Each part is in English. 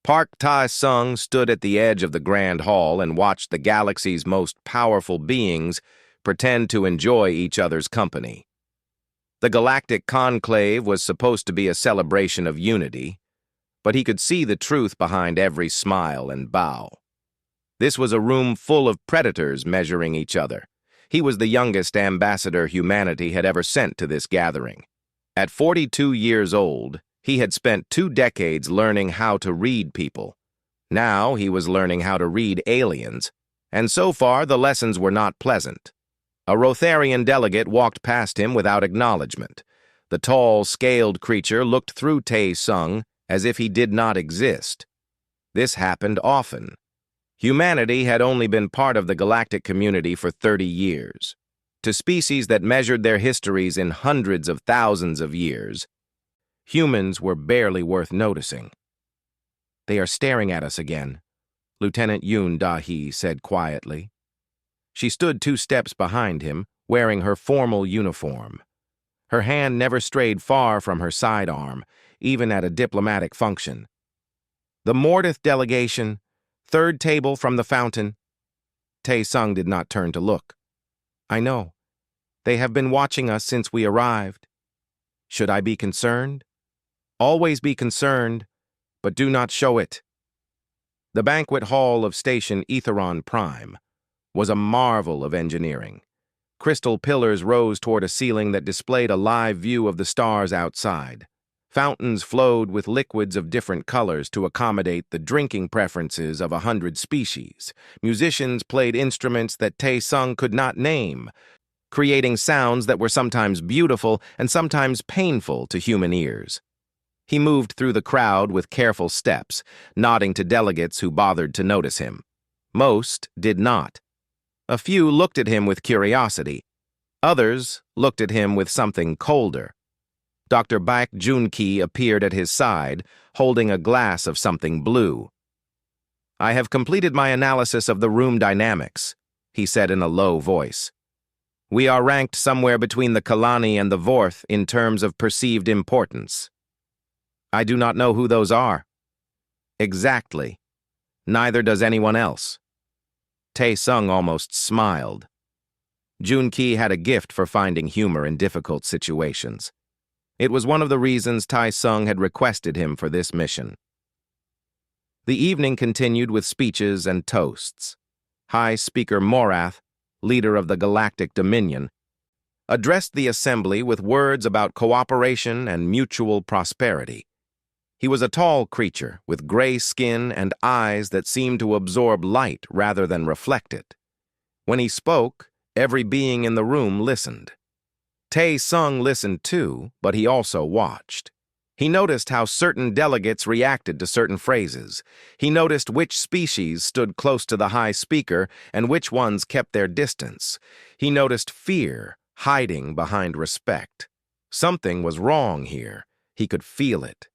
Park Tai-sung stood at the edge of the Grand Hall and watched the galaxy's most powerful beings pretend to enjoy each other's company. The Galactic Conclave was supposed to be a celebration of unity, but he could see the truth behind every smile and bow. This was a room full of predators measuring each other. He was the youngest ambassador humanity had ever sent to this gathering. At 42 years old, he had spent 2 decades learning how to read people. Now he was learning how to read aliens, and so far the lessons were not pleasant. A Rotharian delegate walked past him without acknowledgement. The tall, scaled creature looked through Tai-sung as if he did not exist. This happened often. Humanity had only been part of the galactic community for 30 years. To species that measured their histories in hundreds of thousands of years, humans were barely worth noticing. "They are staring at us again," Lieutenant Yoon Da-hee said quietly. She stood 2 steps behind him, wearing her formal uniform. Her hand never strayed far from her sidearm, even at a diplomatic function. "The Mortith delegation, 3rd table from the fountain." Tai-sung did not turn to look. "I know. They have been watching us since we arrived. Should I be concerned?" "Always be concerned, but do not show it." The banquet hall of Station Etheron Prime was a marvel of engineering. Crystal pillars rose toward a ceiling that displayed a live view of the stars outside. Fountains flowed with liquids of different colors to accommodate the drinking preferences of 100 species. Musicians played instruments that Tai-sung could not name, creating sounds that were sometimes beautiful and sometimes painful to human ears. He moved through the crowd with careful steps, nodding to delegates who bothered to notice him. Most did not. A few looked at him with curiosity. Others looked at him with something colder. Dr. Baek Joon-ki appeared at his side, holding a glass of something blue. "I have completed my analysis of the room dynamics," he said in a low voice. "We are ranked somewhere between the Kalani and the Vorth in terms of perceived importance." "I do not know who those are." "Exactly. Neither does anyone else." Tai-sung almost smiled. Joon-ki had a gift for finding humor in difficult situations. It was one of the reasons Tai-sung had requested him for this mission. The evening continued with speeches and toasts. High Speaker Morath, leader of the Galactic Dominion, addressed the assembly with words about cooperation and mutual prosperity. He was a tall creature with gray skin and eyes that seemed to absorb light rather than reflect it. When he spoke, every being in the room listened. Tai-sung listened too, but he also watched. He noticed how certain delegates reacted to certain phrases. He noticed which species stood close to the High Speaker and which ones kept their distance. He noticed fear hiding behind respect. Something was wrong here. He could feel it.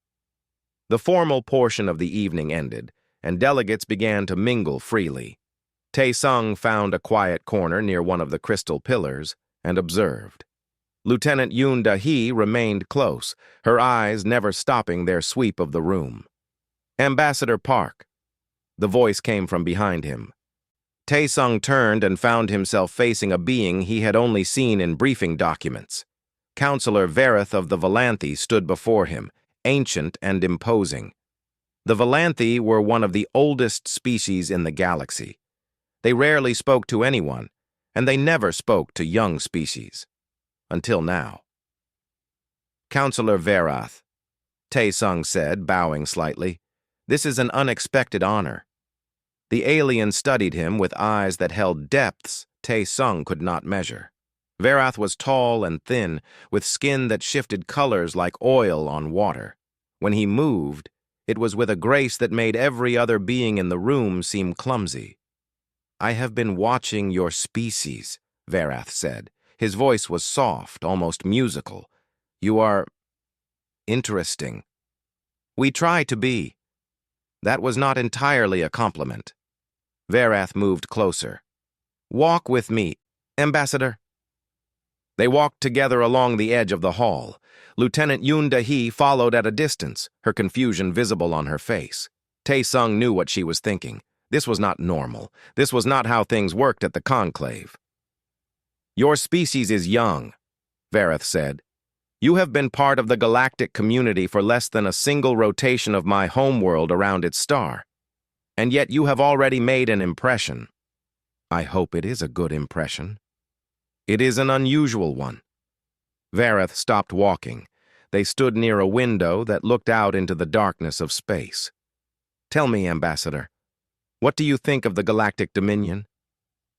The formal portion of the evening ended, and delegates began to mingle freely. Tai-sung found a quiet corner near one of the crystal pillars and observed. Lieutenant Yoon Da-hee remained close, her eyes never stopping their sweep of the room. "Ambassador Park." The voice came from behind him. Tai-sung turned and found himself facing a being he had only seen in briefing documents. Counselor Vareth of the Valanthi stood before him, ancient and imposing. The Valanthi were one of the oldest species in the galaxy. They rarely spoke to anyone, and they never spoke to young species. Until now. "Counselor Vareth," Tai-sung said, bowing slightly, "this is an unexpected honor." The alien studied him with eyes that held depths Tai-sung could not measure. Vareth was tall and thin, with skin that shifted colors like oil on water. When he moved, it was with a grace that made every other being in the room seem clumsy. "I have been watching your species," Vareth said. His voice was soft, almost musical. "You are interesting." "We try to be." That was not entirely a compliment. Vareth moved closer. "Walk with me, Ambassador." They walked together along the edge of the hall. Lieutenant Yoon Da-hee followed at a distance, her confusion visible on her face. Tae-sung knew what she was thinking. This was not normal. This was not how things worked at the conclave. "Your species is young," Vareth said. "You have been part of the galactic community for less than a single rotation of my homeworld around its star. And yet you have already made an impression. I hope it is a good impression. It is an unusual one." Vareth stopped walking. They stood near a window that looked out into the darkness of space. "Tell me, Ambassador, what do you think of the Galactic Dominion?"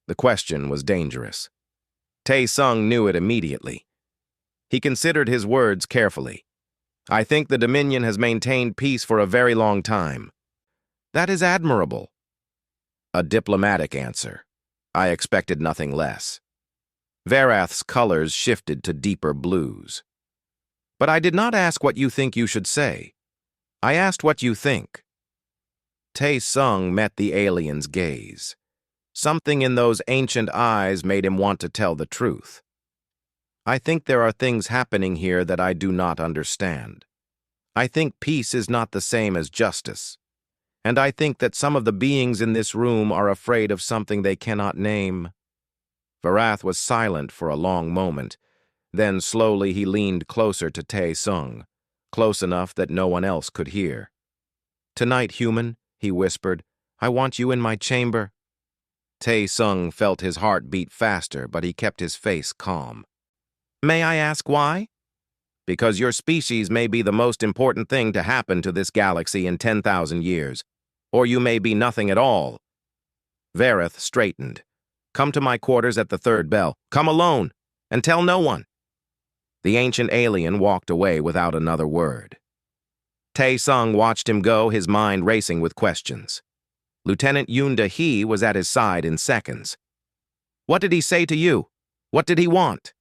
The question was dangerous. Tae-sung knew it immediately. He considered his words carefully. "I think the Dominion has maintained peace for a very long time. That is admirable." A diplomatic answer. I expected nothing less. Varath's colors shifted to deeper blues. "But I did not ask what you think you should say. I asked what you think." Tae-sung met the alien's gaze. Something in those ancient eyes made him want to tell the truth. "I think there are things happening here that I do not understand. I think peace is not the same as justice. And I think that some of the beings in this room are afraid of something they cannot name." Varath was silent for a long moment. Then slowly he leaned closer to Tae-sung, close enough that no one else could hear. "Tonight, human," he whispered, "I want you in my chamber." Tae-sung felt his heart beat faster, but he kept his face calm. "May I ask why?" "Because your species may be the most important thing to happen to this galaxy in 10,000 years, or you may be nothing at all." Vareth straightened. "Come to my quarters at the third bell. Come alone, and tell no one." The ancient alien walked away without another word. Tae-sung watched him go, his mind racing with questions. Lieutenant Yoon-da-hee was at his side in seconds. "What did he say to you? What did he want?"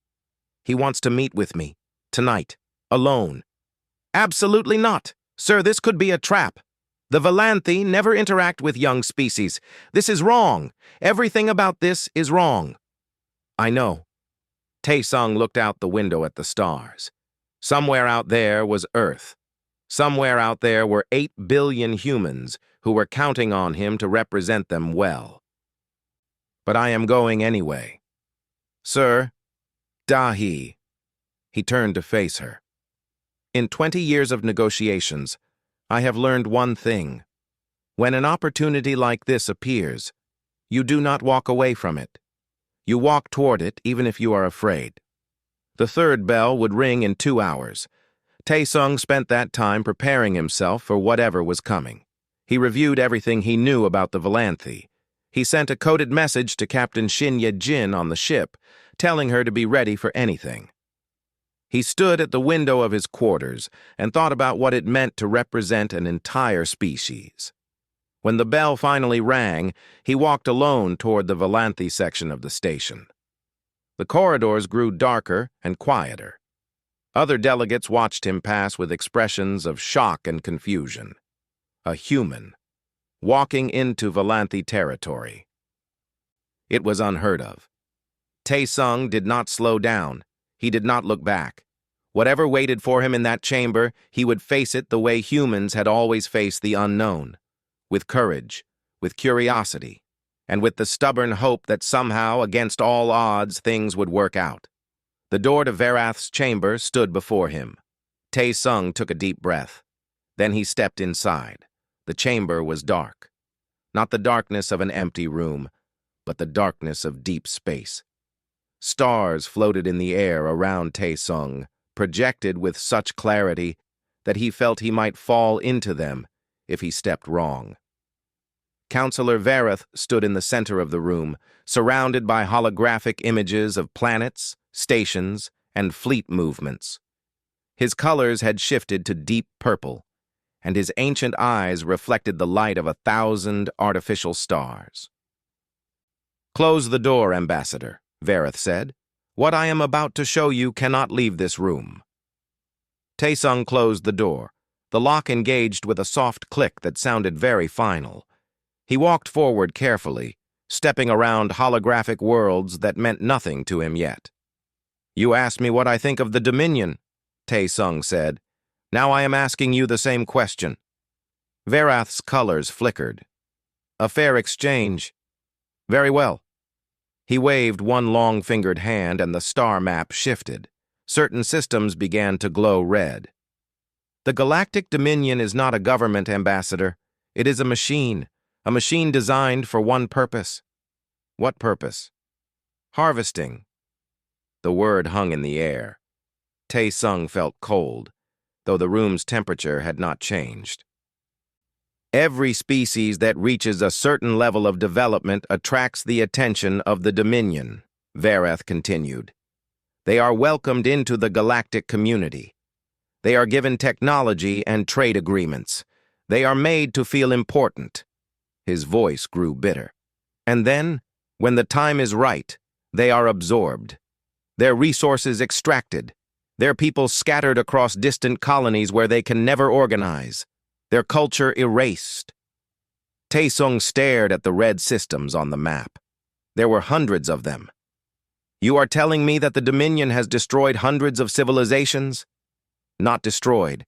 "He wants to meet with me. Tonight. Alone." "Absolutely not. Sir, this could be a trap. The Valanthi never interact with young species. This is wrong. Everything about this is wrong." "I know." Tae-sung looked out the window at the stars. Somewhere out there was Earth. Somewhere out there were 8 billion humans who were counting on him to represent them well. "But I am going anyway." "Sir, Da-hee." He turned to face her. "In 20 years of negotiations, I have learned one thing. When an opportunity like this appears, you do not walk away from it. You walk toward it even if you are afraid." The third bell would ring in 2 hours. Tae-sung spent that time preparing himself for whatever was coming. He reviewed everything he knew about the Valanthi. He sent a coded message to Captain Shin Ye-jin on the ship, telling her to be ready for anything. He stood at the window of his quarters and thought about what it meant to represent an entire species. When the bell finally rang, he walked alone toward the Valanthi section of the station. The corridors grew darker and quieter. Other delegates watched him pass with expressions of shock and confusion. A human, walking into Valanthi territory. It was unheard of. Tae-sung did not slow down. He did not look back. Whatever waited for him in that chamber, he would face it the way humans had always faced the unknown. With courage, with curiosity, and with the stubborn hope that somehow, against all odds, things would work out. The door to Varath's chamber stood before him. Tae-sung took a deep breath. Then he stepped inside. The chamber was dark. Not the darkness of an empty room, but the darkness of deep space. Stars floated in the air around Tae-sung, projected with such clarity that he felt he might fall into them if he stepped wrong. Counselor Vareth stood in the center of the room, surrounded by holographic images of planets, stations, and fleet movements. His colors had shifted to deep purple, and his ancient eyes reflected the light of 1,000 artificial stars. "Close the door, Ambassador," Vareth said. "What I am about to show you cannot leave this room." Tae-sung closed the door. The lock engaged with a soft click that sounded very final. He walked forward carefully, stepping around holographic worlds that meant nothing to him yet. "You asked me what I think of the Dominion," Tae-sung said. "Now I am asking you the same question." Verath's colors flickered. A fair exchange. Very well. He waved one long-fingered hand and the star map shifted. Certain systems began to glow red. The Galactic Dominion is not a government, Ambassador. It is a machine designed for one purpose. What purpose? Harvesting. The word hung in the air. Tae-sung felt cold, though the room's temperature had not changed. Every species that reaches a certain level of development attracts the attention of the Dominion, Verath continued. They are welcomed into the galactic community. They are given technology and trade agreements. They are made to feel important. His voice grew bitter. And then, when the time is right, they are absorbed. Their resources extracted. Their people scattered across distant colonies where they can never organize. Their culture erased. Tae-sung stared at the red systems on the map. There were hundreds of them. You are telling me that the Dominion has destroyed hundreds of civilizations? Not destroyed.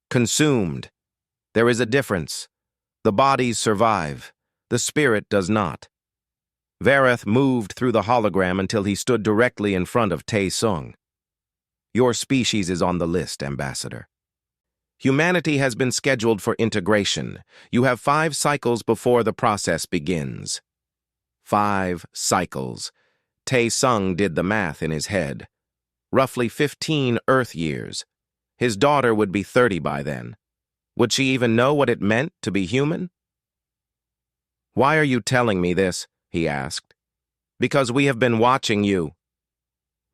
Consumed. There is a difference. The bodies survive. The spirit does not. Verath moved through the hologram until he stood directly in front of Tae-sung. Your species is on the list, Ambassador. Humanity has been scheduled for integration. You have 5 cycles before the process begins. 5 cycles. Tae-sung did the math in his head. Roughly 15 Earth years. His daughter would be 30 by then. Would she even know what it meant to be human? Why are you telling me this? He asked. Because we have been watching you.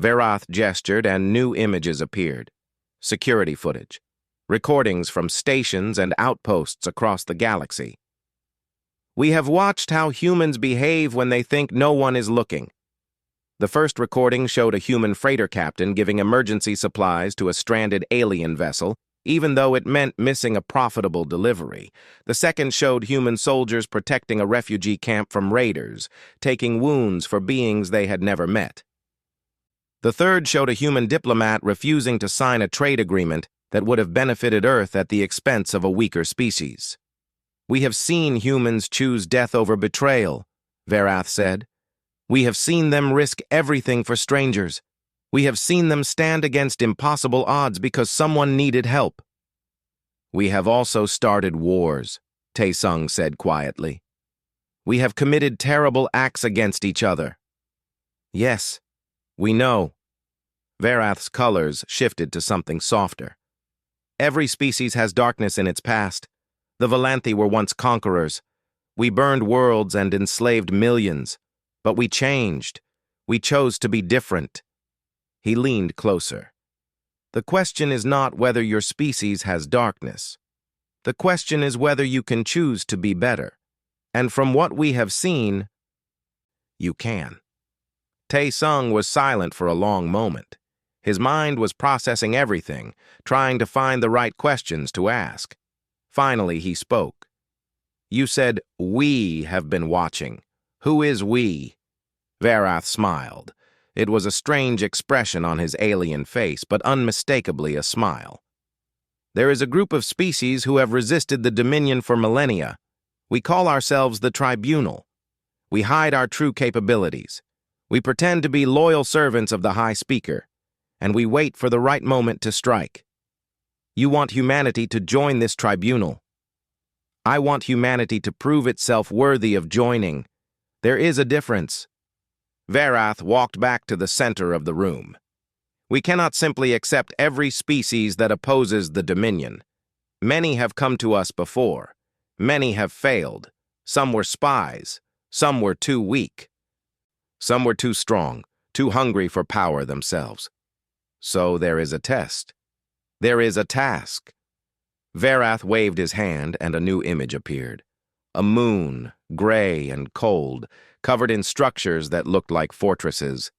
Verath gestured and new images appeared. Security footage. Recordings from stations and outposts across the galaxy. We have watched how humans behave when they think no one is looking. The first recording showed a human freighter captain giving emergency supplies to a stranded alien vessel, even though it meant missing a profitable delivery. The second showed human soldiers protecting a refugee camp from raiders, taking wounds for beings they had never met. The third showed a human diplomat refusing to sign a trade agreement that would have benefited Earth at the expense of a weaker species. We have seen humans choose death over betrayal, Verath said. We have seen them risk everything for strangers. We have seen them stand against impossible odds because someone needed help. We have also started wars, Tae-sung said quietly. We have committed terrible acts against each other. Yes, we know. Verath's colors shifted to something softer. Every species has darkness in its past. The Valanthi were once conquerors. We burned worlds and enslaved millions. But we changed. We chose to be different. He leaned closer. The question is not whether your species has darkness. The question is whether you can choose to be better. And from what we have seen, you can. Tae-sung was silent for a long moment. His mind was processing everything, trying to find the right questions to ask. Finally, he spoke. You said, we have been watching. Who is we? Verath smiled. It was a strange expression on his alien face, but unmistakably a smile. There is a group of species who have resisted the Dominion for millennia. We call ourselves the Tribunal. We hide our true capabilities. We pretend to be loyal servants of the High Speaker, and we wait for the right moment to strike. You want humanity to join this tribunal. I want humanity to prove itself worthy of joining. There is a difference. Verath walked back to the center of the room. We cannot simply accept every species that opposes the Dominion. Many have come to us before. Many have failed. Some were spies. Some were too weak. Some were too strong, too hungry for power themselves. So there is a test. There is a task. Verath waved his hand and a new image appeared. A moon, gray and cold, covered in structures that looked like fortresses.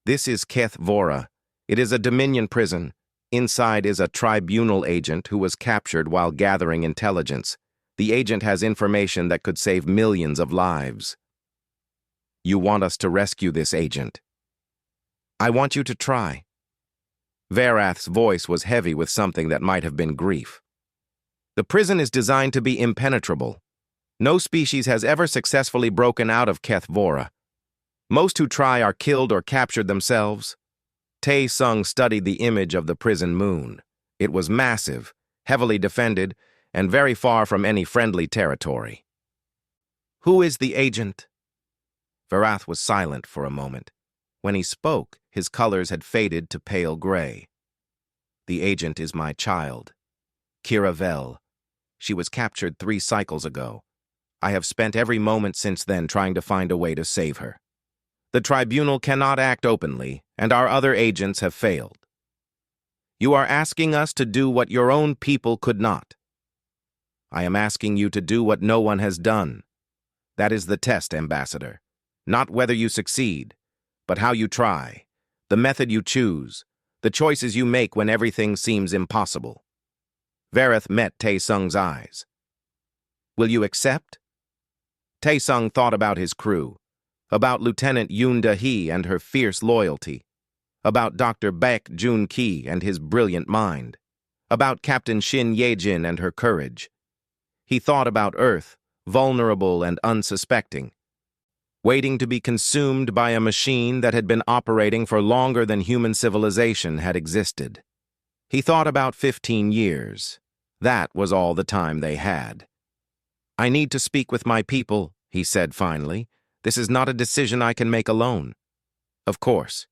This is Keth Vora. It is a Dominion prison. Inside is a tribunal agent who was captured while gathering intelligence. The agent has information that could save millions of lives. You want us to rescue this agent? I want you to try. Verath's voice was heavy with something that might have been grief. The prison is designed to be impenetrable. No species has ever successfully broken out of HFY. Most who try are killed or captured themselves. Tae-sung studied the image of the prison moon. It was massive, heavily defended, and very far from any friendly territory. Who is the agent? Varath was silent for a moment. When he spoke, his colors had faded to pale gray. The agent is my child, Kira Vel. She was captured 3 cycles ago. I have spent every moment since then trying to find a way to save her. The tribunal cannot act openly, and our other agents have failed. You are asking us to do what your own people could not. I am asking you to do what no one has done. That is the test, Ambassador. Not whether you succeed, but how you try, the method you choose, the choices you make when everything seems impossible. Varath met Tae-sung's eyes. Will you accept? Tae-sung thought about his crew, about Lieutenant Yoon Da-hee and her fierce loyalty, about Dr. Baek Jun-ki and his brilliant mind, about Captain Shin Ye-jin and her courage. He thought about Earth, vulnerable and unsuspecting, waiting to be consumed by a machine that had been operating for longer than human civilization had existed. He thought about 15 years. That was all the time they had. I need to speak with my people, he said finally. This is not a decision I can make alone. Of course,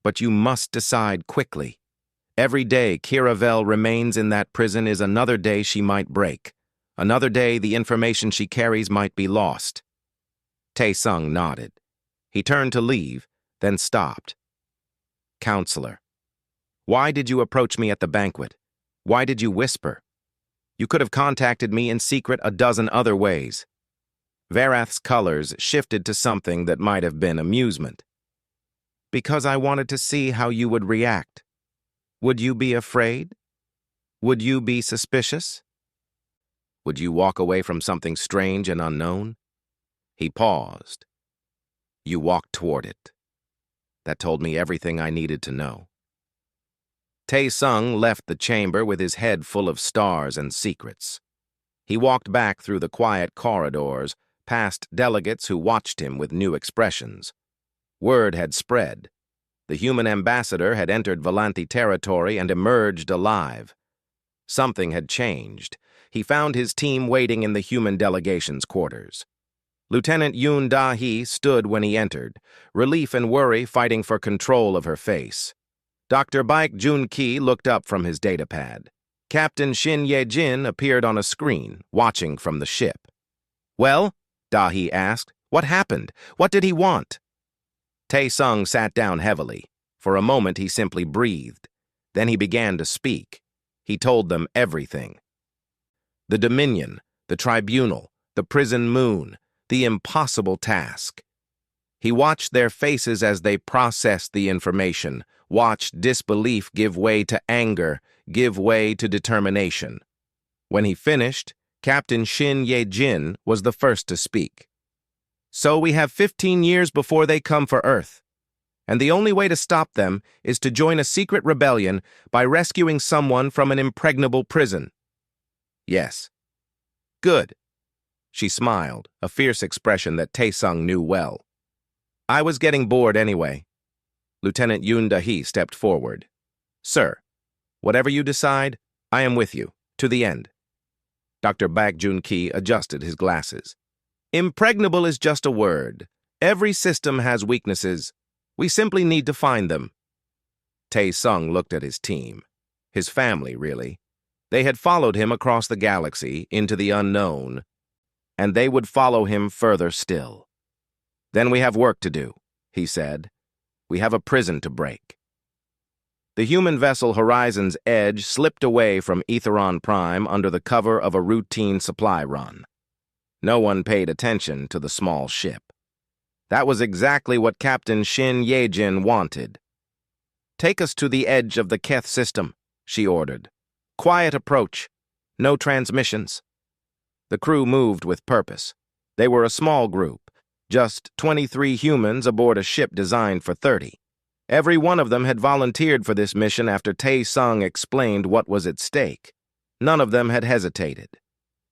but you must decide quickly. Every day Kira Vel remains in that prison is another day she might break. Another day the information she carries might be lost. Tae-sung nodded. He turned to leave, then stopped. Counselor, why did you approach me at the banquet? Why did you whisper? You could have contacted me in secret a dozen other ways. Varath's colors shifted to something that might have been amusement. Because I wanted to see how you would react. Would you be afraid? Would you be suspicious? Would you walk away from something strange and unknown? He paused. You walked toward it. That told me everything I needed to know. Tae-sung left the chamber with his head full of stars and secrets. He walked back through the quiet corridors, past delegates who watched him with new expressions. Word had spread. The human ambassador had entered Volanthi territory and emerged alive. Something had changed. He found his team waiting in the human delegation's quarters. Lieutenant Yoon Da-hee stood when he entered, relief and worry fighting for control of her face. Dr. Baek Jun-ki looked up from his datapad. Captain Shin Ye-jin appeared on a screen, watching from the ship. Well? Da-hee asked. What happened? What did he want? Tae-sung sat down heavily. For a moment he simply breathed. Then he began to speak. He told them everything. The Dominion, the Tribunal, the prison moon, the impossible task. He watched their faces as they processed the information, watched disbelief give way to anger, give way to determination. When he finished, Captain Shin Ye-jin was the first to speak. So we have 15 years before they come for Earth. And the only way to stop them is to join a secret rebellion by rescuing someone from an impregnable prison. Yes. Good. She smiled, a fierce expression that Tae-sung knew well. I was getting bored anyway. Lieutenant Yoon Da-hee stepped forward. Sir, whatever you decide, I am with you, to the end. Dr. Baek Jun-ki adjusted his glasses. Impregnable is just a word. Every system has weaknesses. We simply need to find them. Tae-sung looked at his team. His family, really. They had followed him across the galaxy, into the unknown, and they would follow him further still. Then we have work to do, he said. We have a prison to break. The human vessel Horizon's Edge slipped away from Aetheron Prime under the cover of a routine supply run. No one paid attention to the small ship. That was exactly what Captain Shin Ye-jin wanted. Take us to the edge of the Keth system, she ordered. Quiet approach. No transmissions. The crew moved with purpose. They were a small group, just 23 humans aboard a ship designed for 30. Every one of them had volunteered for this mission after Tae-sung explained what was at stake. None of them had hesitated.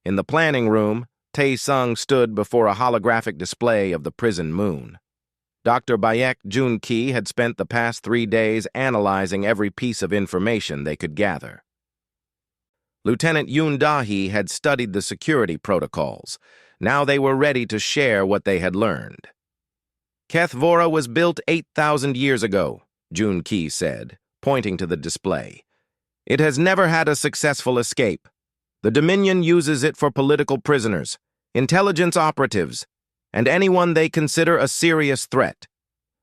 In the planning room, Tae-sung stood before a holographic display of the prison moon. Dr. Bayek Jun-ki had spent the past 3 days analyzing every piece of information they could gather. Lieutenant Yoon Da-hee had studied the security protocols. Now they were ready to share what they had learned. Kethvora was built 8,000 years ago, Jun-ki said, pointing to the display. It has never had a successful escape. The Dominion uses it for political prisoners, intelligence operatives, and anyone they consider a serious threat.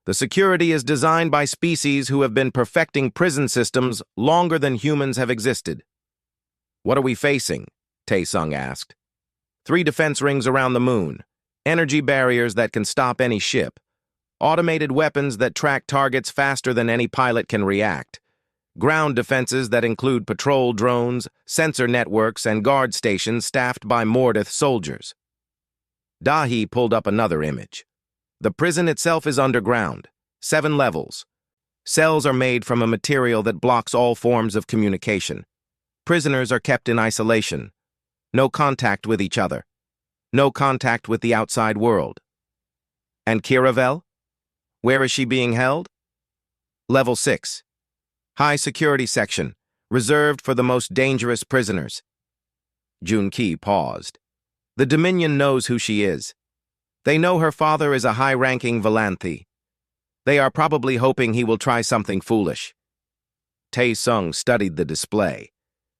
The security is designed by species who have been perfecting prison systems longer than humans have existed. What are we facing? Tae-sung asked. 3 defense rings around the moon, energy barriers that can stop any ship, automated weapons that track targets faster than any pilot can react, ground defenses that include patrol drones, sensor networks, and guard stations staffed by Mordith soldiers. Da-hee pulled up another image. The prison itself is underground, 7 levels. Cells are made from a material that blocks all forms of communication. Prisoners are kept in isolation. No contact with each other. No contact with the outside world. And Kiravel? Where is she being held? Level 6. High security section, reserved for the most dangerous prisoners. Jun-ki paused. The Dominion knows who she is. They know her father is a high-ranking Valanthi. They are probably hoping he will try something foolish. Tae-sung studied the display.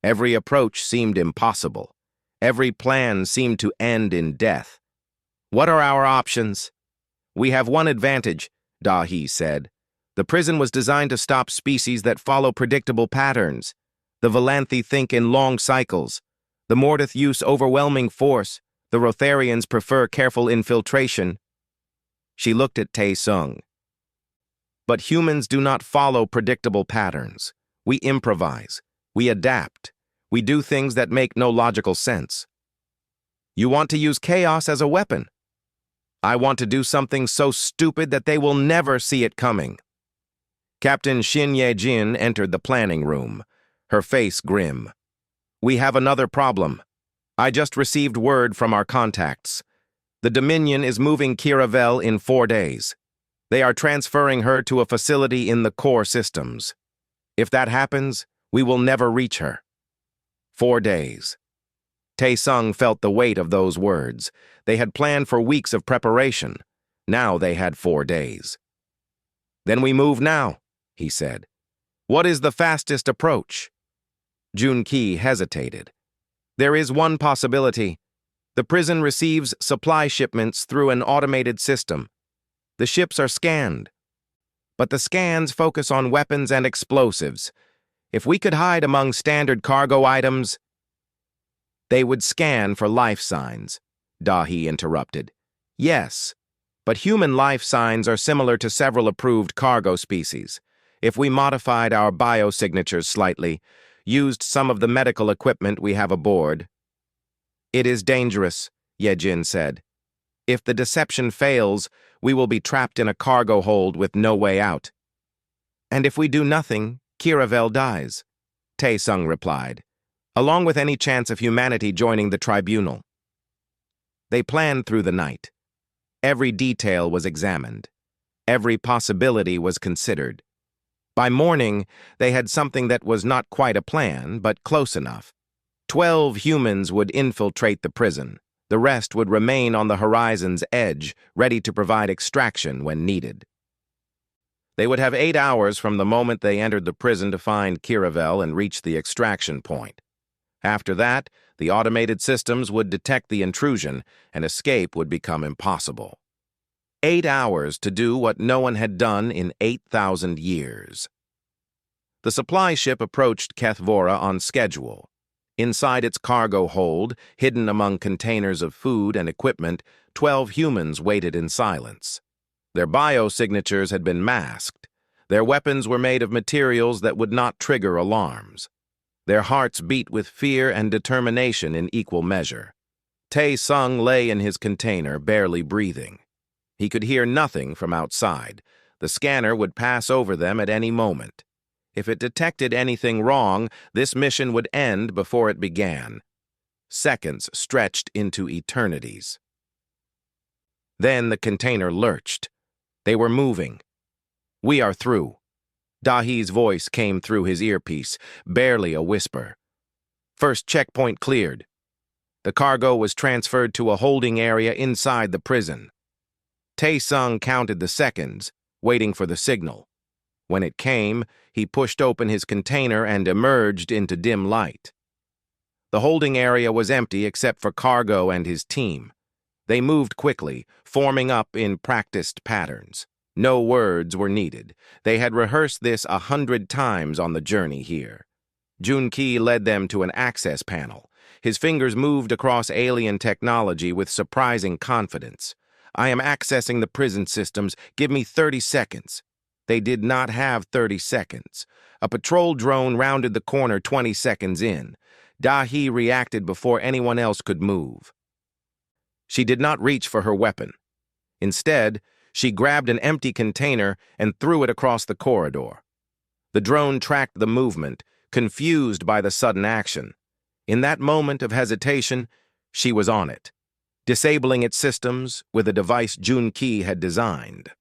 Every approach seemed impossible. Every plan seemed to end in death. What are our options? We have one advantage, Da-hee said. The prison was designed to stop species that follow predictable patterns. The Valanthi think in long cycles. The Mordith use overwhelming force. The Rotharians prefer careful infiltration. She looked at Tae-sung. But humans do not follow predictable patterns. We improvise. We adapt. We do things that make no logical sense. You want to use chaos as a weapon. I want to do something so stupid that they will never see it coming. Captain Shin Ye-jin entered the planning room, her face grim. We have another problem. I just received word from our contacts. The Dominion is moving Kiravel in 4 days. They are transferring her to a facility in the core systems. If that happens, we will never reach her. 4 days. Tae-sung felt the weight of those words. They had planned for weeks of preparation. Now they had 4 days. Then we move now, he said. What is the fastest approach? Jun-ki hesitated. There is one possibility. The prison receives supply shipments through an automated system. The ships are scanned. But the scans focus on weapons and explosives. If we could hide among standard cargo items, they would scan for life signs, Da-hee interrupted. Yes, but human life signs are similar to several approved cargo species. If we modified our biosignatures slightly, used some of the medical equipment we have aboard. It is dangerous, Ye-jin said. If the deception fails, we will be trapped in a cargo hold with no way out. And if we do nothing, Kiravel dies, Tae-sung replied, along with any chance of humanity joining the tribunal. They planned through the night. Every detail was examined. Every possibility was considered. By morning, they had something that was not quite a plan, but close enough. 12 humans would infiltrate the prison. The rest would remain on the horizon's edge, ready to provide extraction when needed. They would have 8 hours from the moment they entered the prison to find Kiravel and reach the extraction point. After that, the automated systems would detect the intrusion, and escape would become impossible. 8 hours to do what no one had done in 8,000 years. The supply ship approached Kethvora on schedule. Inside its cargo hold, hidden among containers of food and equipment, 12 humans waited in silence. Their biosignatures had been masked. Their weapons were made of materials that would not trigger alarms. Their hearts beat with fear and determination in equal measure. Tae-sung lay in his container, barely breathing. He could hear nothing from outside. The scanner would pass over them at any moment. If it detected anything wrong, this mission would end before it began. Seconds stretched into eternities. Then the container lurched. They were moving. "We are through." Dahi's voice came through his earpiece, barely a whisper. "First checkpoint cleared." The cargo was transferred to a holding area inside the prison. Tae-sung counted the seconds, waiting for the signal. When it came, he pushed open his container and emerged into dim light. The holding area was empty except for cargo and his team. They moved quickly, forming up in practiced patterns. No words were needed. They had rehearsed this 100 times on the journey here. Jun-ki led them to an access panel. His fingers moved across alien technology with surprising confidence. "I am accessing the prison systems. Give me 30 seconds. They did not have 30 seconds. A patrol drone rounded the corner 20 seconds in. Dahi reacted before anyone else could move. She did not reach for her weapon. Instead, she grabbed an empty container and threw it across the corridor. The drone tracked the movement, confused by the sudden action. In that moment of hesitation, she was on it, disabling its systems with a device Jun-ki had designed.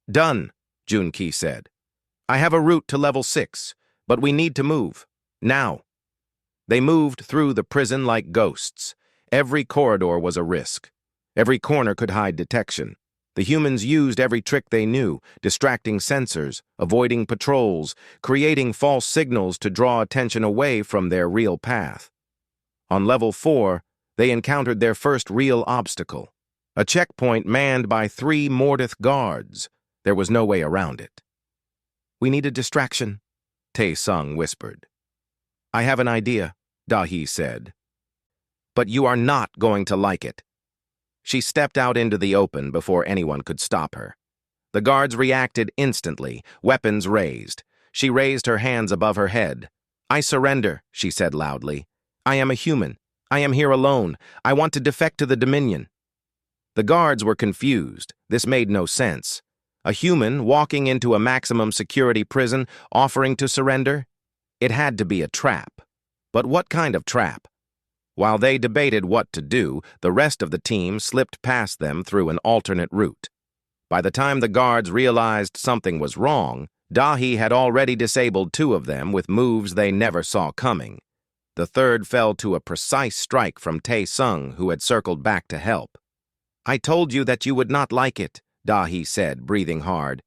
"Done," Jun-ki said. "I have a route to level 6, but we need to move. Now." They moved through the prison like ghosts. Every corridor was a risk. Every corner could hide detection. The humans used every trick they knew, distracting sensors, avoiding patrols, creating false signals to draw attention away from their real path. On level 4, they encountered their first real obstacle, a checkpoint manned by 3 Mortith guards. There was no way around it. "We need a distraction," Tae-sung whispered. "I have an idea," Dahi said. "But you are not going to like it." She stepped out into the open before anyone could stop her. The guards reacted instantly, weapons raised. She raised her hands above her head. "I surrender," she said loudly. "I am a human. I am here alone. I want to defect to the Dominion." The guards were confused. This made no sense. A human walking into a maximum security prison offering to surrender? It had to be a trap. But what kind of trap? While they debated what to do, the rest of the team slipped past them through an alternate route. By the time the guards realized something was wrong, Dahi had already disabled 2 of them with moves they never saw coming. The third fell to a precise strike from Tae-sung, who had circled back to help. "I told you that you would not like it," Dahi said, breathing hard.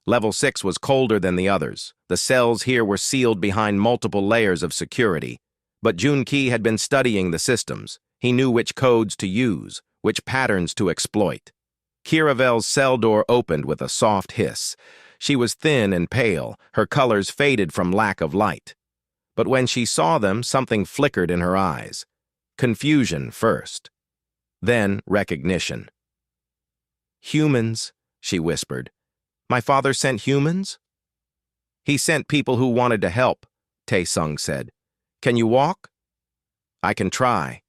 Level 6 was colder than the others. The cells here were sealed behind multiple layers of security. But Jun-ki had been studying the systems. He knew which codes to use, which patterns to exploit. Kiravel's cell door opened with a soft hiss. She was thin and pale, her colors faded from lack of light. But when she saw them, something flickered in her eyes. Confusion first. Then recognition. "Humans," she whispered. "My father sent humans?" "He sent people who wanted to help," Tae-sung said. "Can you walk?" "I can try."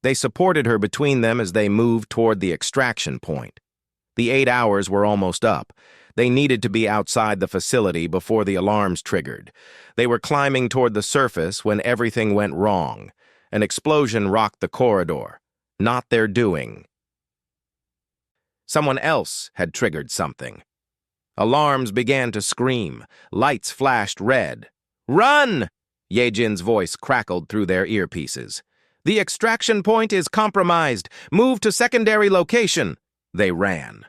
They supported her between them as they moved toward the extraction point. The 8 hours were almost up. They needed to be outside the facility before the alarms triggered. They were climbing toward the surface when everything went wrong. An explosion rocked the corridor. Not their doing. Someone else had triggered something. Alarms began to scream. Lights flashed red. "Run!" Yejin's voice crackled through their earpieces. "The extraction point is compromised. Move to secondary location." They ran.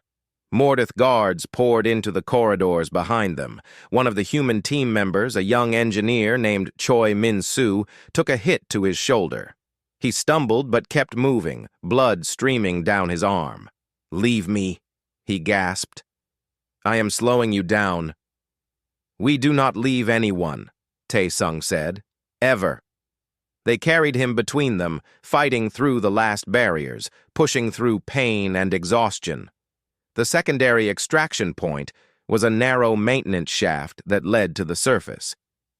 Mortith guards poured into the corridors behind them. One of the human team members, a young engineer named Choi Min-soo, took a hit to his shoulder. He stumbled but kept moving, blood streaming down his arm. "Leave me," he gasped. "I am slowing you down." "We do not leave anyone," Tae-sung said. "Ever." They carried him between them, fighting through the last barriers, pushing through pain and exhaustion. The secondary extraction point was a narrow maintenance shaft that led to the surface.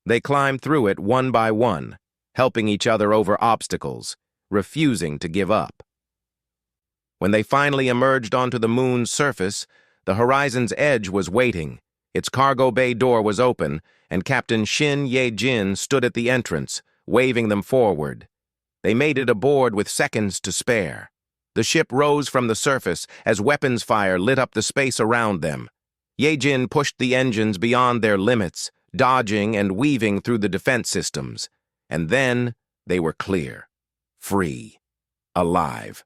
They climbed through it one by one, helping each other over obstacles, refusing to give up. When they finally emerged onto the moon's surface, the horizon's edge was waiting, Its cargo bay door was open, and Captain Shin Ye-jin stood at the entrance, waving them forward. They made it aboard with seconds to spare. The ship rose from the surface as weapons fire lit up the space around them. Ye-jin pushed the engines beyond their limits, dodging and weaving through the defense systems. And then they were clear, free, alive.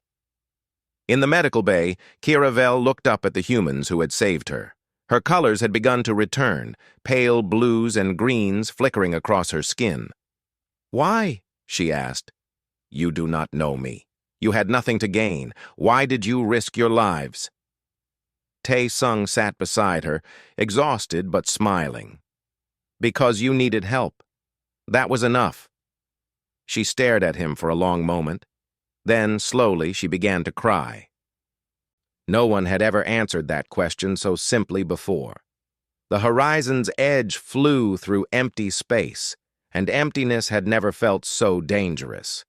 In the medical bay, Kiravel looked up at the humans who had saved her. Her colors had begun to return, pale blues and greens flickering across her skin. "Why?" she asked. "You do not know me. You had nothing to gain. Why did you risk your lives?" Tae-sung sat beside her, exhausted but smiling. "Because you needed help. That was enough." She stared at him for a long moment. Then, slowly, she began to cry. No one had ever answered that question so simply before. The horizon's edge flew through empty space, and emptiness had never felt so dangerous.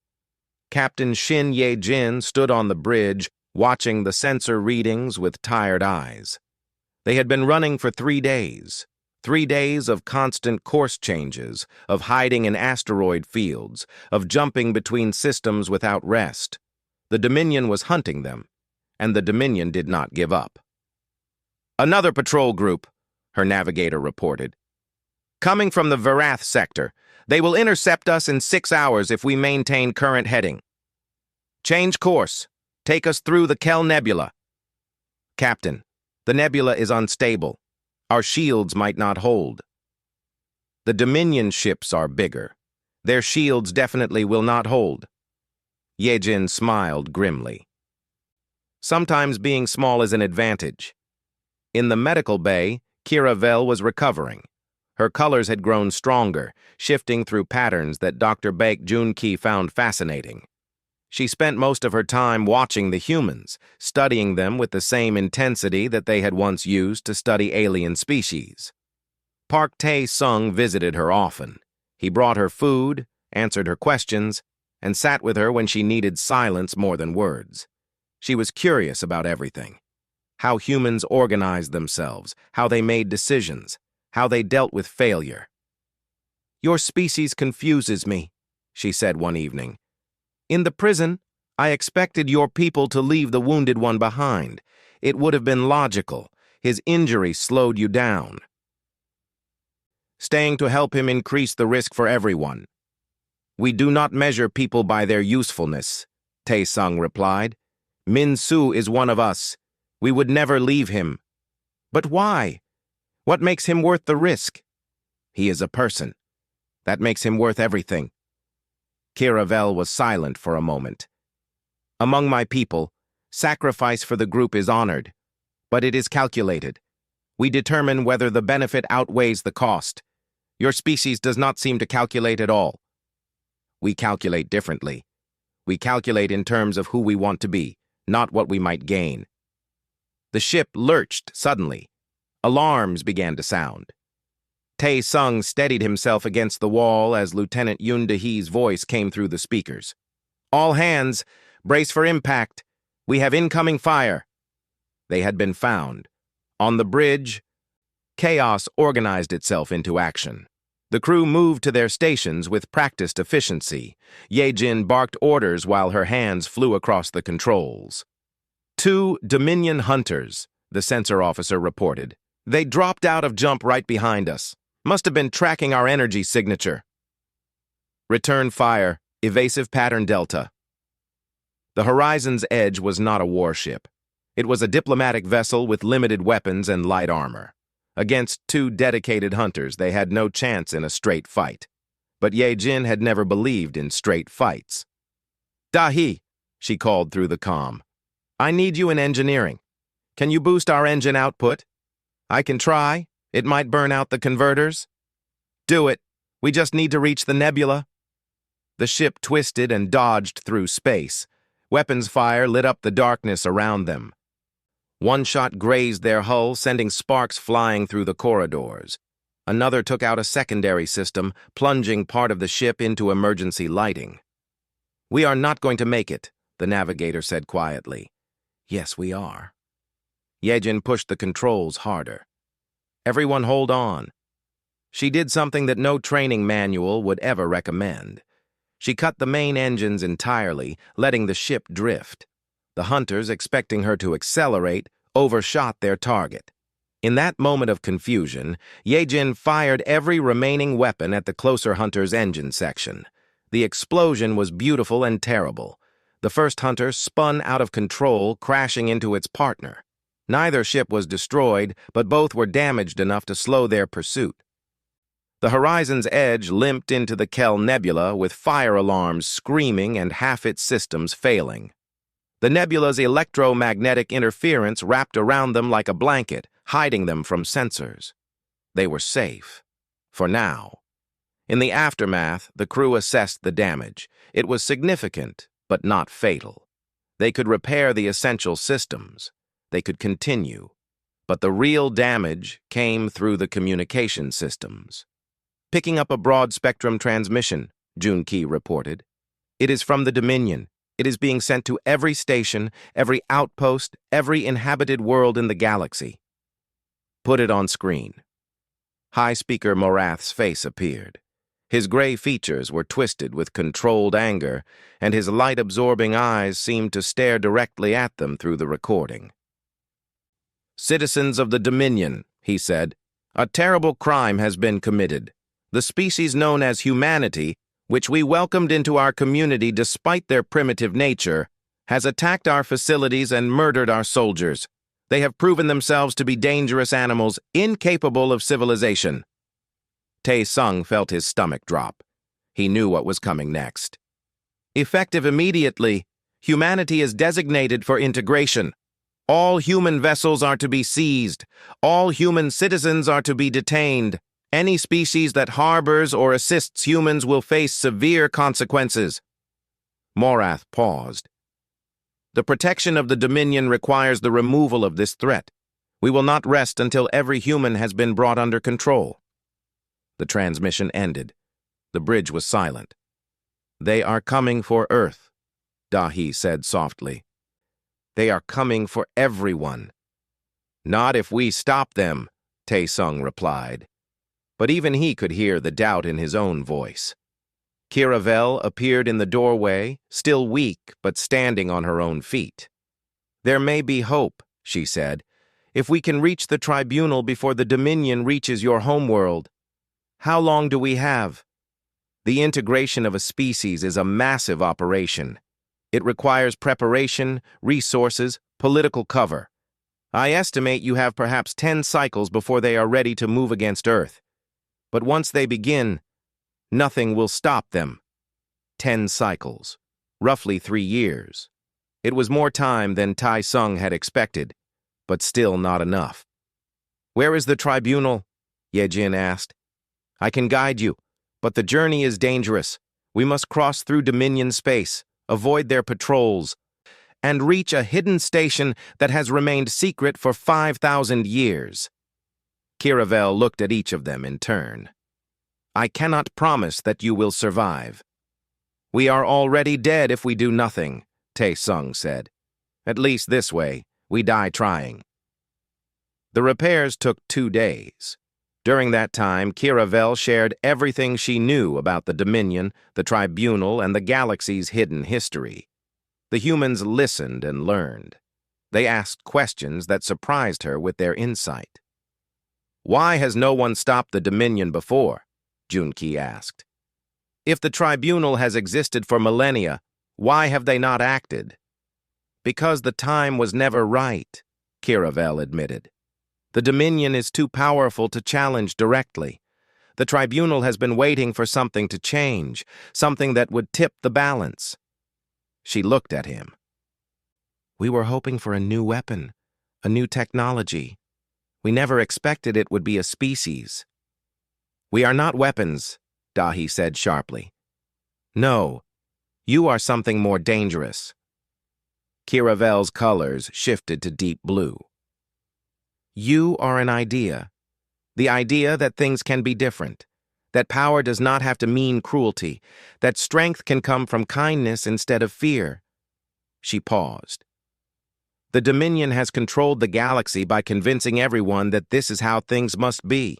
Captain Shin Ye-jin stood on the bridge, watching the sensor readings with tired eyes. They had been running for 3 days. 3 days of constant course changes, of hiding in asteroid fields, of jumping between systems without rest. The Dominion was hunting them, and the Dominion did not give up. "Another patrol group," her navigator reported. "Coming from the Varath sector. They will intercept us in 6 hours if we maintain current heading. Change course. Take us through the Kel Nebula." "Captain, the nebula is unstable. Our shields might not hold." "The Dominion ships are bigger. Their shields definitely will not hold." Ye-jin smiled grimly. "Sometimes being small is an advantage." In the medical bay, Kiravel was recovering. Her colors had grown stronger, shifting through patterns that Dr. Baek Junki found fascinating. She spent most of her time watching the humans, studying them with the same intensity that they had once used to study alien species. Park Tae-sung visited her often. He brought her food, answered her questions, and sat with her when she needed silence more than words. She was curious about everything. How humans organized themselves, how they made decisions, how they dealt with failure. "Your species confuses me," she said one evening. "In the prison, I expected your people to leave the wounded one behind. It would have been logical. His injury slowed you down. Staying to help him increased the risk for everyone." "We do not measure people by their usefulness," Tae-sung replied. "Min-soo is one of us. We would never leave him." "But why? What makes him worth the risk?" "He is a person. That makes him worth everything." Kiravel was silent for a moment. "Among my people, sacrifice for the group is honored, but it is calculated. We determine whether the benefit outweighs the cost. Your species does not seem to calculate at all." "We calculate differently. We calculate in terms of who we want to be, not what we might gain." The ship lurched suddenly. Alarms began to sound. Tae-sung steadied himself against the wall as Lieutenant Yoon Da-hee's voice came through the speakers. "All hands, brace for impact. We have incoming fire." They had been found. On the bridge, chaos organized itself into action. The crew moved to their stations with practiced efficiency. Ye-jin barked orders while her hands flew across the controls. "2 Dominion hunters," the sensor officer reported. "They dropped out of jump right behind us. Must have been tracking our energy signature." "Return fire. Evasive pattern Delta." The Horizon's Edge was not a warship. It was a diplomatic vessel with limited weapons and light armor. Against 2 dedicated hunters, they had no chance in a straight fight. But Ye-jin had never believed in straight fights. "Da-hee," she called through the comm. "I need you in engineering. Can you boost our engine output?" "I can try. It might burn out the converters." "Do it. We just need to reach the nebula." The ship twisted and dodged through space. Weapons fire lit up the darkness around them. One shot grazed their hull, sending sparks flying through the corridors. Another took out a secondary system, plunging part of the ship into emergency lighting. "We are not going to make it," the navigator said quietly. "Yes, we are." Ye-jin pushed the controls harder. Everyone hold on. She did something that no training manual would ever recommend. She cut the main engines entirely, letting the ship drift. The hunters, expecting her to accelerate, overshot their target. In that moment of confusion, Yejin fired every remaining weapon at the closer hunter's engine section. The explosion was beautiful and terrible. The first hunter spun out of control, crashing into its partner. Neither ship was destroyed, but both were damaged enough to slow their pursuit. The horizon's edge limped into the Kell Nebula with fire alarms screaming and half its systems failing. The nebula's electromagnetic interference wrapped around them like a blanket, hiding them from sensors. They were safe. For now. In the aftermath, the crew assessed the damage. It was significant, but not fatal. They could repair the essential systems. They could continue. But the real damage came through the communication systems. Picking up a broad-spectrum transmission, Junki reported. It is from the Dominion. It is being sent to every station, every outpost, every inhabited world in the galaxy. Put it on screen. High Speaker Morath's face appeared. His gray features were twisted with controlled anger, and his light-absorbing eyes seemed to stare directly at them through the recording. "Citizens of the Dominion," he said, "a terrible crime has been committed. The species known as humanity, which we welcomed into our community despite their primitive nature, has attacked our facilities and murdered our soldiers. They have proven themselves to be dangerous animals, incapable of civilization." Tae-sung felt his stomach drop. He knew what was coming next. "Effective immediately, humanity is designated for integration. All human vessels are to be seized. All human citizens are to be detained. Any species that harbors or assists humans will face severe consequences." Morath paused. "The protection of the Dominion requires the removal of this threat. We will not rest until every human has been brought under control." The transmission ended. The bridge was silent. "They are coming for Earth," Dahi said softly. "They are coming for everyone." "Not if we stop them," Tae-sung replied. But even he could hear the doubt in his own voice. Kiravel appeared in the doorway, still weak but standing on her own feet. "There may be hope," she said, "if we can reach the tribunal before the Dominion reaches your homeworld. How long do we have?" The integration of a species is a massive operation. It requires preparation, resources, political cover. I estimate you have perhaps 10 cycles before they are ready to move against Earth. But once they begin, nothing will stop them. 10 cycles. Roughly 3 years. It was more time than Tae-sung had expected, but still not enough. "Where is the tribunal?" Yejin asked. "I can guide you, but the journey is dangerous. We must cross through Dominion space, avoid their patrols, and reach a hidden station that has remained secret for 5,000 years. Kiravel looked at each of them in turn. "I cannot promise that you will survive." "We are already dead if we do nothing," Tae-sung said. "At least this way, we die trying." The repairs took 2 days. During that time, Kiravel shared everything she knew about the Dominion, the Tribunal, and the galaxy's hidden history. The humans listened and learned. They asked questions that surprised her with their insight. "Why has no one stopped the Dominion before?" Junki asked. "If the Tribunal has existed for millennia, why have they not acted?" "Because the time was never right," Kiravel admitted. "The Dominion is too powerful to challenge directly. The Tribunal has been waiting for something to change, something that would tip the balance." She looked at him. "We were hoping for a new weapon, a new technology. We never expected it would be a species." "We are not weapons," Dahi said sharply. "No, you are something more dangerous." Kiravel's colors shifted to deep blue. "You are an idea. The idea that things can be different, that power does not have to mean cruelty, that strength can come from kindness instead of fear." She paused. The Dominion has controlled the galaxy by convincing everyone that this is how things must be.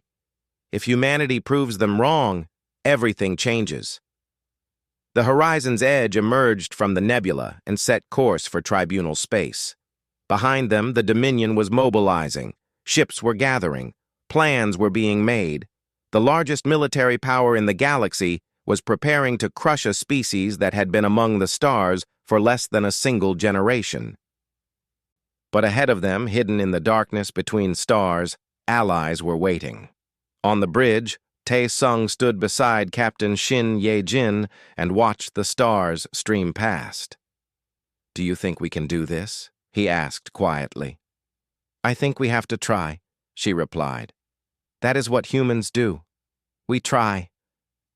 If humanity proves them wrong, everything changes. The Horizon's Edge emerged from the nebula and set course for tribunal space. Behind them, the Dominion was mobilizing. Ships were gathering. Plans were being made. The largest military power in the galaxy was preparing to crush a species that had been among the stars for less than a single generation. But ahead of them, hidden in the darkness between stars, allies were waiting. On the bridge, Tae-sung stood beside Captain Shin Ye-jin and watched the stars stream past. "Do you think we can do this?" he asked quietly. "I think we have to try," she replied. "That is what humans do. We try,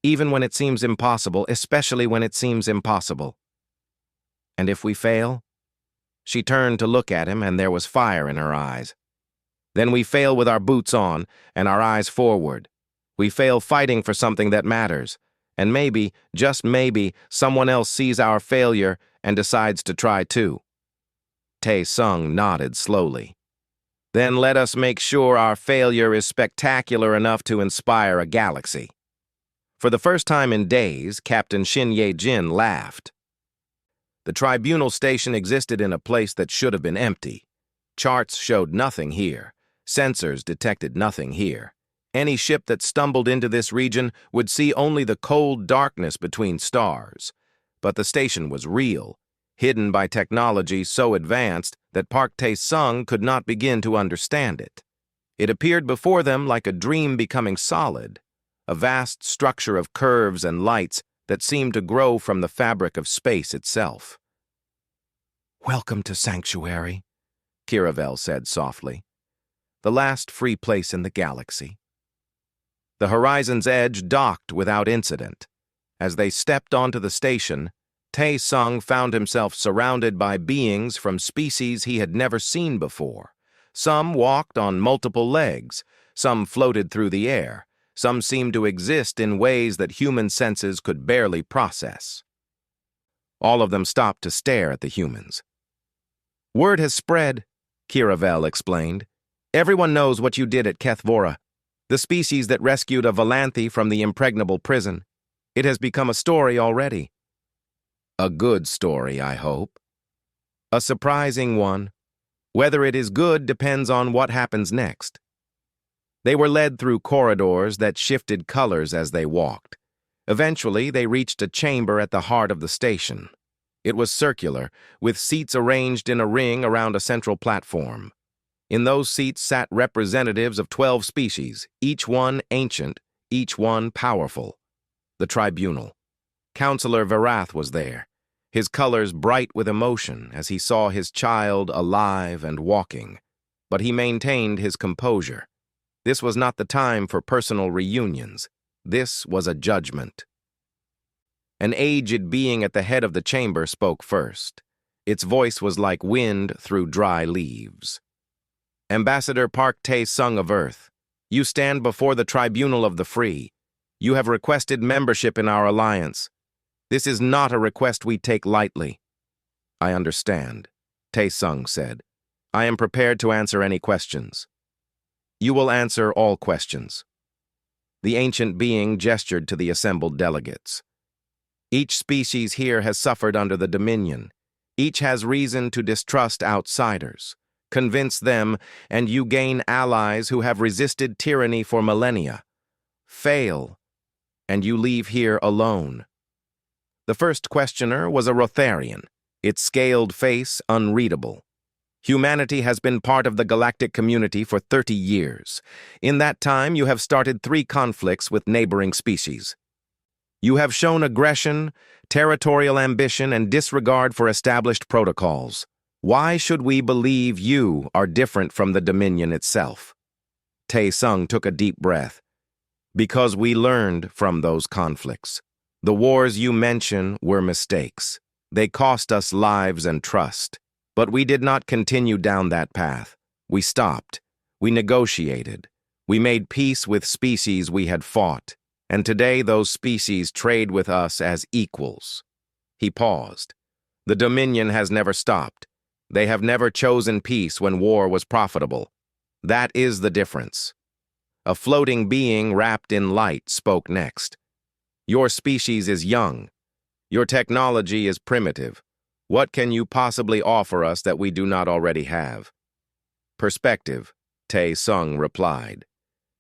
even when it seems impossible, especially when it seems impossible. And if we fail?" She turned to look at him, and there was fire in her eyes. "Then we fail with our boots on and our eyes forward. We fail fighting for something that matters, and maybe, just maybe, someone else sees our failure and decides to try too." Tae-sung nodded slowly. "Then let us make sure our failure is spectacular enough to inspire a galaxy." For the first time in days, Captain Shin Ye-jin laughed. The tribunal station existed in a place that should have been empty. Charts showed nothing here. Sensors detected nothing here. Any ship that stumbled into this region would see only the cold darkness between stars. But the station was real, hidden by technology so advanced that Park Tae-sung could not begin to understand it. It appeared before them like a dream becoming solid, a vast structure of curves and lights that seemed to grow from the fabric of space itself. "Welcome to Sanctuary," Kiravel said softly. "The last free place in the galaxy." The Horizon's Edge docked without incident. As they stepped onto the station, Tae-sung found himself surrounded by beings from species he had never seen before. Some walked on multiple legs, some floated through the air, some seemed to exist in ways that human senses could barely process. All of them stopped to stare at the humans. "Word has spread," Kiravel explained. "Everyone knows what you did at Kethvora, the species that rescued a Valanthi from the impregnable prison. It has become a story already." "A good story, I hope." "A surprising one. Whether it is good depends on what happens next." They were led through corridors that shifted colors as they walked. Eventually, they reached a chamber at the heart of the station. It was circular, with seats arranged in a ring around a central platform. In those seats sat representatives of 12 species, each one ancient, each one powerful. The tribunal. Counselor Varath was there, his colors bright with emotion as he saw his child alive and walking. But he maintained his composure. This was not the time for personal reunions. This was a judgment. An aged being at the head of the chamber spoke first. Its voice was like wind through dry leaves. "Ambassador Park Tae-sung of Earth, you stand before the Tribunal of the Free. You have requested membership in our alliance. This is not a request we take lightly." "I understand," Tae-sung said. "I am prepared to answer any questions." "You will answer all questions." The ancient being gestured to the assembled delegates. "Each species here has suffered under the Dominion. Each has reason to distrust outsiders. Convince them, and you gain allies who have resisted tyranny for millennia. Fail, and you leave here alone." The first questioner was a Rotharian, its scaled face unreadable. "Humanity has been part of the galactic community for 30 years. In that time, you have started 3 conflicts with neighboring species. You have shown aggression, territorial ambition, and disregard for established protocols. Why should we believe you are different from the Dominion itself?" Tae-sung took a deep breath. "Because we learned from those conflicts. The wars you mention were mistakes. They cost us lives and trust. But we did not continue down that path. We stopped. We negotiated. We made peace with species we had fought. And today those species trade with us as equals." He paused. "The Dominion has never stopped. They have never chosen peace when war was profitable. That is the difference. A floating being wrapped in light spoke next. Your species is young. Your technology is primitive. What can you possibly offer us that we do not already have? Perspective, Tae Sung replied.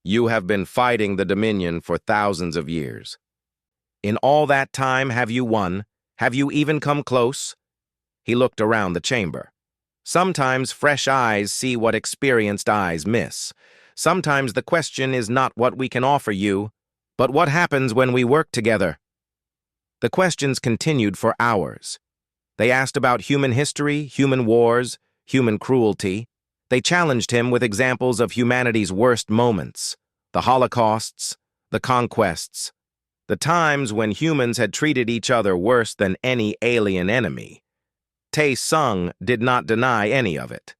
You have been fighting the Dominion for thousands of years. In all that time, have you won? Have you even come close? He looked around the chamber. Sometimes fresh eyes see what experienced eyes miss. Sometimes the question is not what we can offer you, but what happens when we work together. The questions continued for hours. They asked about human history, human wars, human cruelty. They challenged him with examples of humanity's worst moments, the holocausts, the conquests, the times when humans had treated each other worse than any alien enemy. Tae Sung did not deny any of it.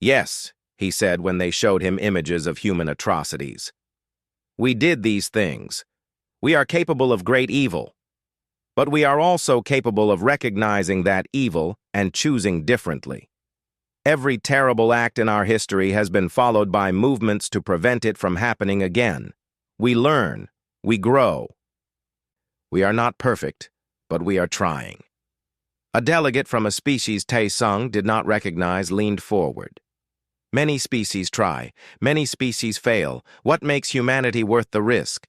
Yes, he said when they showed him images of human atrocities. We did these things. We are capable of great evil. But we are also capable of recognizing that evil and choosing differently. Every terrible act in our history has been followed by movements to prevent it from happening again. We learn. We grow. We are not perfect, but we are trying. A delegate from a species Tae Sung did not recognize leaned forward. Many species try. Many species fail. What makes humanity worth the risk?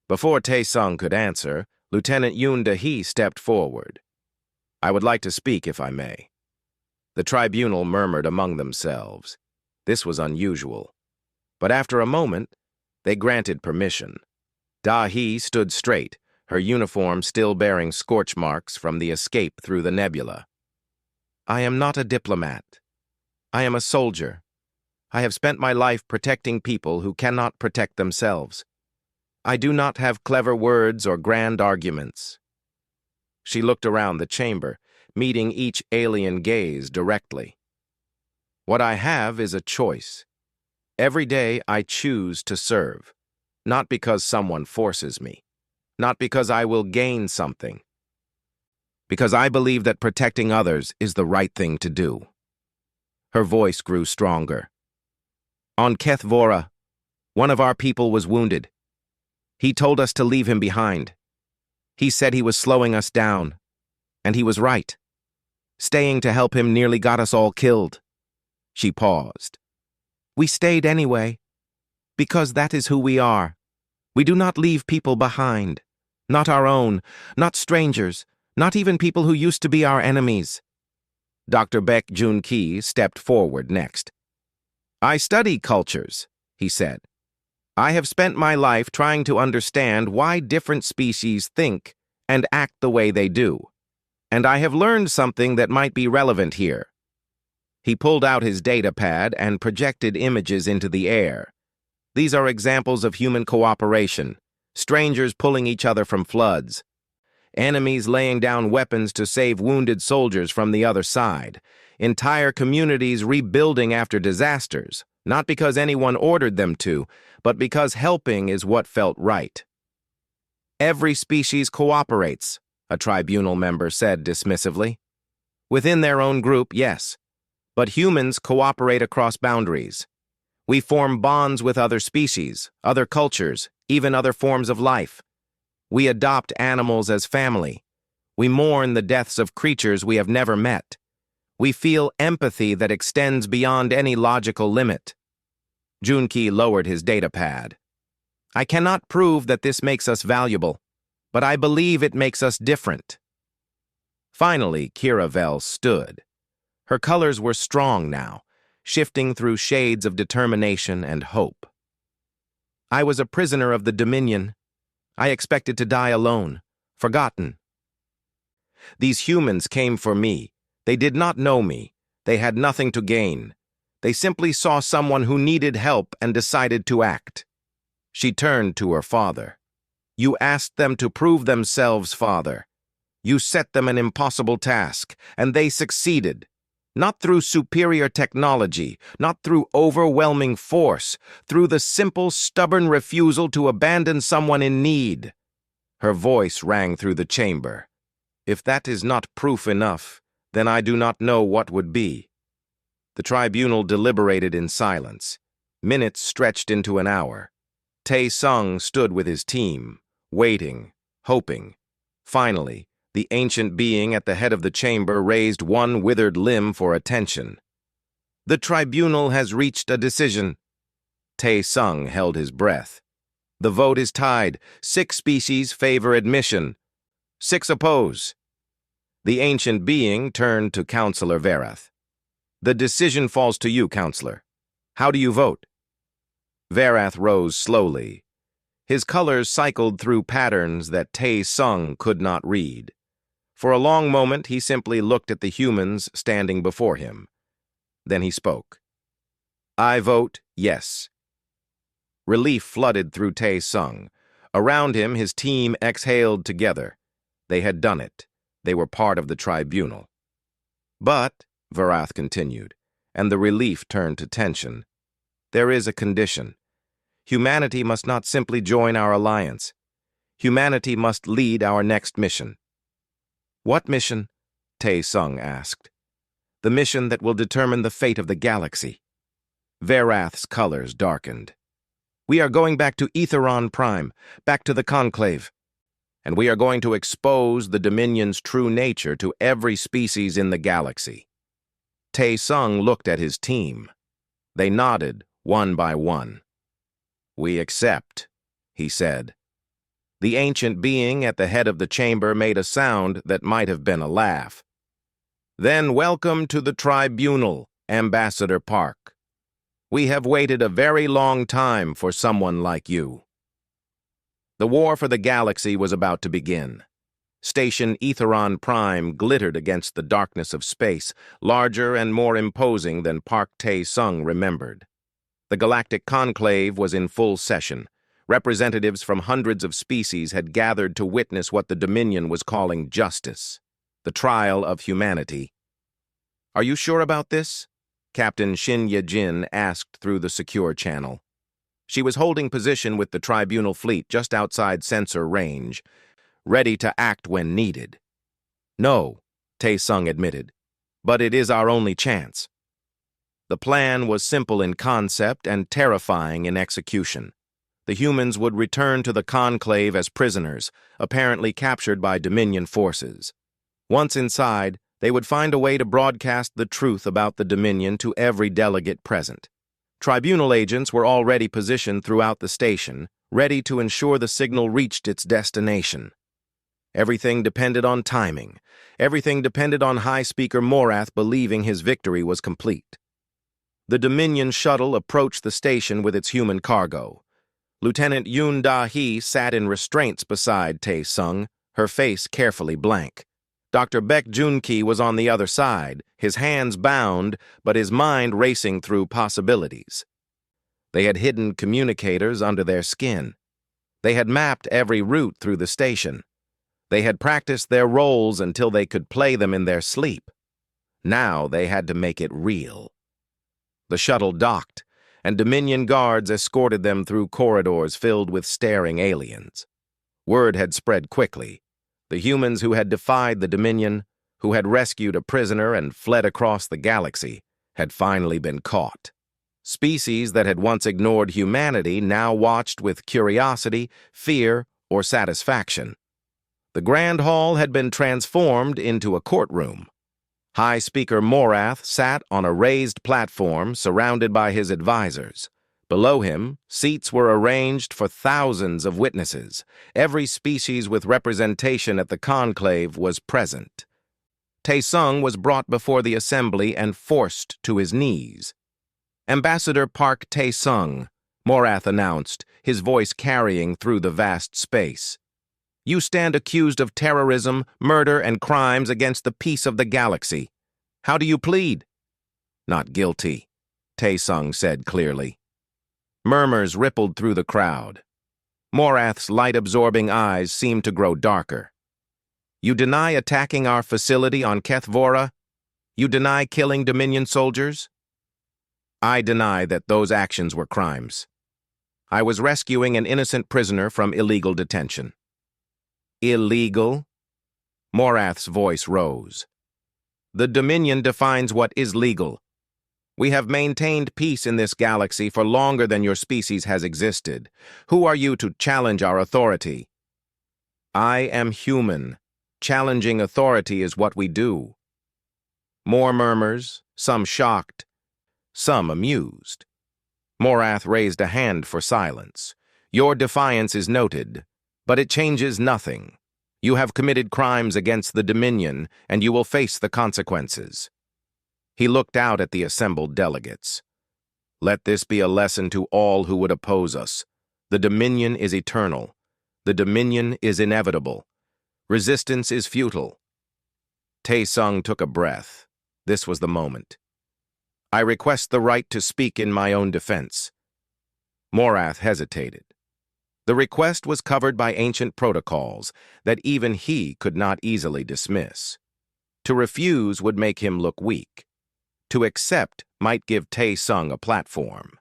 Before Tae Sung could answer, Lieutenant Yoon Da-hee stepped forward. I would like to speak, if I may. The tribunal murmured among themselves. This was unusual. But after a moment, they granted permission. Da-hee stood straight, her uniform still bearing scorch marks from the escape through the nebula. I am not a diplomat. I am a soldier. I have spent my life protecting people who cannot protect themselves. I do not have clever words or grand arguments. She looked around the chamber, meeting each alien gaze directly. What I have is a choice. Every day I choose to serve, not because someone forces me, not because I will gain something, because I believe that protecting others is the right thing to do. Her voice grew stronger. On Keth Vora, one of our people was wounded. He told us to leave him behind. He said he was slowing us down, and he was right. Staying to help him nearly got us all killed. She paused. We stayed anyway, because that is who we are. We do not leave people behind, not our own, not strangers, not even people who used to be our enemies. Dr. Baek Joon-ki stepped forward next. I study cultures, he said. I have spent my life trying to understand why different species think and act the way they do, and I have learned something that might be relevant here. He pulled out his data pad and projected images into the air. These are examples of human cooperation, strangers pulling each other from floods, enemies laying down weapons to save wounded soldiers from the other side, entire communities rebuilding after disasters, not because anyone ordered them to, but because helping is what felt right. Every species cooperates, a tribunal member said dismissively. Within their own group, yes, but humans cooperate across boundaries. We form bonds with other species, other cultures, even other forms of life. We adopt animals as family. We mourn the deaths of creatures we have never met. We feel empathy that extends beyond any logical limit. Joon-ki lowered his data pad. I cannot prove that this makes us valuable, but I believe it makes us different. Finally, Kira Vel stood. Her colors were strong now, shifting through shades of determination and hope. I was a prisoner of the Dominion. I expected to die alone, forgotten. These humans came for me. They did not know me. They had nothing to gain. They simply saw someone who needed help and decided to act. She turned to her father. You asked them to prove themselves, father. You set them an impossible task, and they succeeded. Not through superior technology, not through overwhelming force, through the simple, stubborn refusal to abandon someone in need. Her voice rang through the chamber. If that is not proof enough, Then I do not know what would be. The tribunal deliberated in silence. Minutes stretched into an hour. Tae Sung stood with his team, waiting, hoping. Finally, the ancient being at the head of the chamber raised one withered limb for attention. The tribunal has reached a decision. Tae Sung held his breath. The vote is tied. 6 species favor admission. 6 oppose. The ancient being turned to Counselor Verath. The decision falls to you, Counselor. How do you vote? Verath rose slowly. His colors cycled through patterns that Tae Sung could not read. For a long moment, he simply looked at the humans standing before him. Then he spoke. I vote yes. Relief flooded through Tae Sung. Around him, his team exhaled together. They had done it. They were part of the tribunal. But, Verath continued, and the relief turned to tension, there is a condition. Humanity must not simply join our alliance. Humanity must lead our next mission. What mission? Tae Sung asked. The mission that will determine the fate of the galaxy. Verath's colors darkened. We are going back to Aetheron Prime, back to the Conclave. And we are going to expose the Dominion's true nature to every species in the galaxy. Tae Sung looked at his team. They nodded, one by one. We accept, he said. The ancient being at the head of the chamber made a sound that might have been a laugh. Then welcome to the tribunal, Ambassador Park. We have waited a very long time for someone like you. The war for the galaxy was about to begin. Station Aetheron Prime glittered against the darkness of space, larger and more imposing than Park Tae Sung remembered. The Galactic Conclave was in full session. Representatives from hundreds of species had gathered to witness what the Dominion was calling justice, the trial of humanity. Are you sure about this? Captain Shin Ye-jin asked through the secure channel. She was holding position with the tribunal fleet just outside sensor range, ready to act when needed. No, Tae Sung admitted, but it is our only chance. The plan was simple in concept and terrifying in execution. The humans would return to the Conclave as prisoners, apparently captured by Dominion forces. Once inside, they would find a way to broadcast the truth about the Dominion to every delegate present. Tribunal agents were already positioned throughout the station, ready to ensure the signal reached its destination. Everything depended on timing. Everything depended on High Speaker Morath believing his victory was complete. The Dominion shuttle approached the station with its human cargo. Lieutenant Yoon Da-hee sat in restraints beside Tae Sung, her face carefully blank. Dr. Baek Joon-ki was on the other side, his hands bound, but his mind racing through possibilities. They had hidden communicators under their skin. They had mapped every route through the station. They had practiced their roles until they could play them in their sleep. Now they had to make it real. The shuttle docked, and Dominion guards escorted them through corridors filled with staring aliens. Word had spread quickly. The humans who had defied the Dominion, who had rescued a prisoner and fled across the galaxy, had finally been caught. Species that had once ignored humanity now watched with curiosity, fear, or satisfaction. The Grand Hall had been transformed into a courtroom. High Speaker Morath sat on a raised platform surrounded by his advisors. Below him, seats were arranged for thousands of witnesses. Every species with representation at the conclave was present. Tae Sung was brought before the assembly and forced to his knees. Ambassador Park Tae Sung, Morath announced, his voice carrying through the vast space. You stand accused of terrorism, murder, and crimes against the peace of the galaxy. How do you plead? Not guilty, Tae Sung said clearly. Murmurs rippled through the crowd. Morath's light-absorbing eyes seemed to grow darker. You deny attacking our facility on Kethvora? You deny killing Dominion soldiers? I deny that those actions were crimes. I was rescuing an innocent prisoner from illegal detention. Illegal? Morath's voice rose. The Dominion defines what is legal. We have maintained peace in this galaxy for longer than your species has existed. Who are you to challenge our authority? I am human. Challenging authority is what we do. More murmurs, some shocked, some amused. Morath raised a hand for silence. Your defiance is noted, but it changes nothing. You have committed crimes against the Dominion, and you will face the consequences. He looked out at the assembled delegates. Let this be a lesson to all who would oppose us. The Dominion is eternal. The Dominion is inevitable. Resistance is futile. Tae-sung took a breath. This was the moment. I request the right to speak in my own defense. Morath hesitated. The request was covered by ancient protocols that even he could not easily dismiss. To refuse would make him look weak. To accept might give Tae-sung a platform.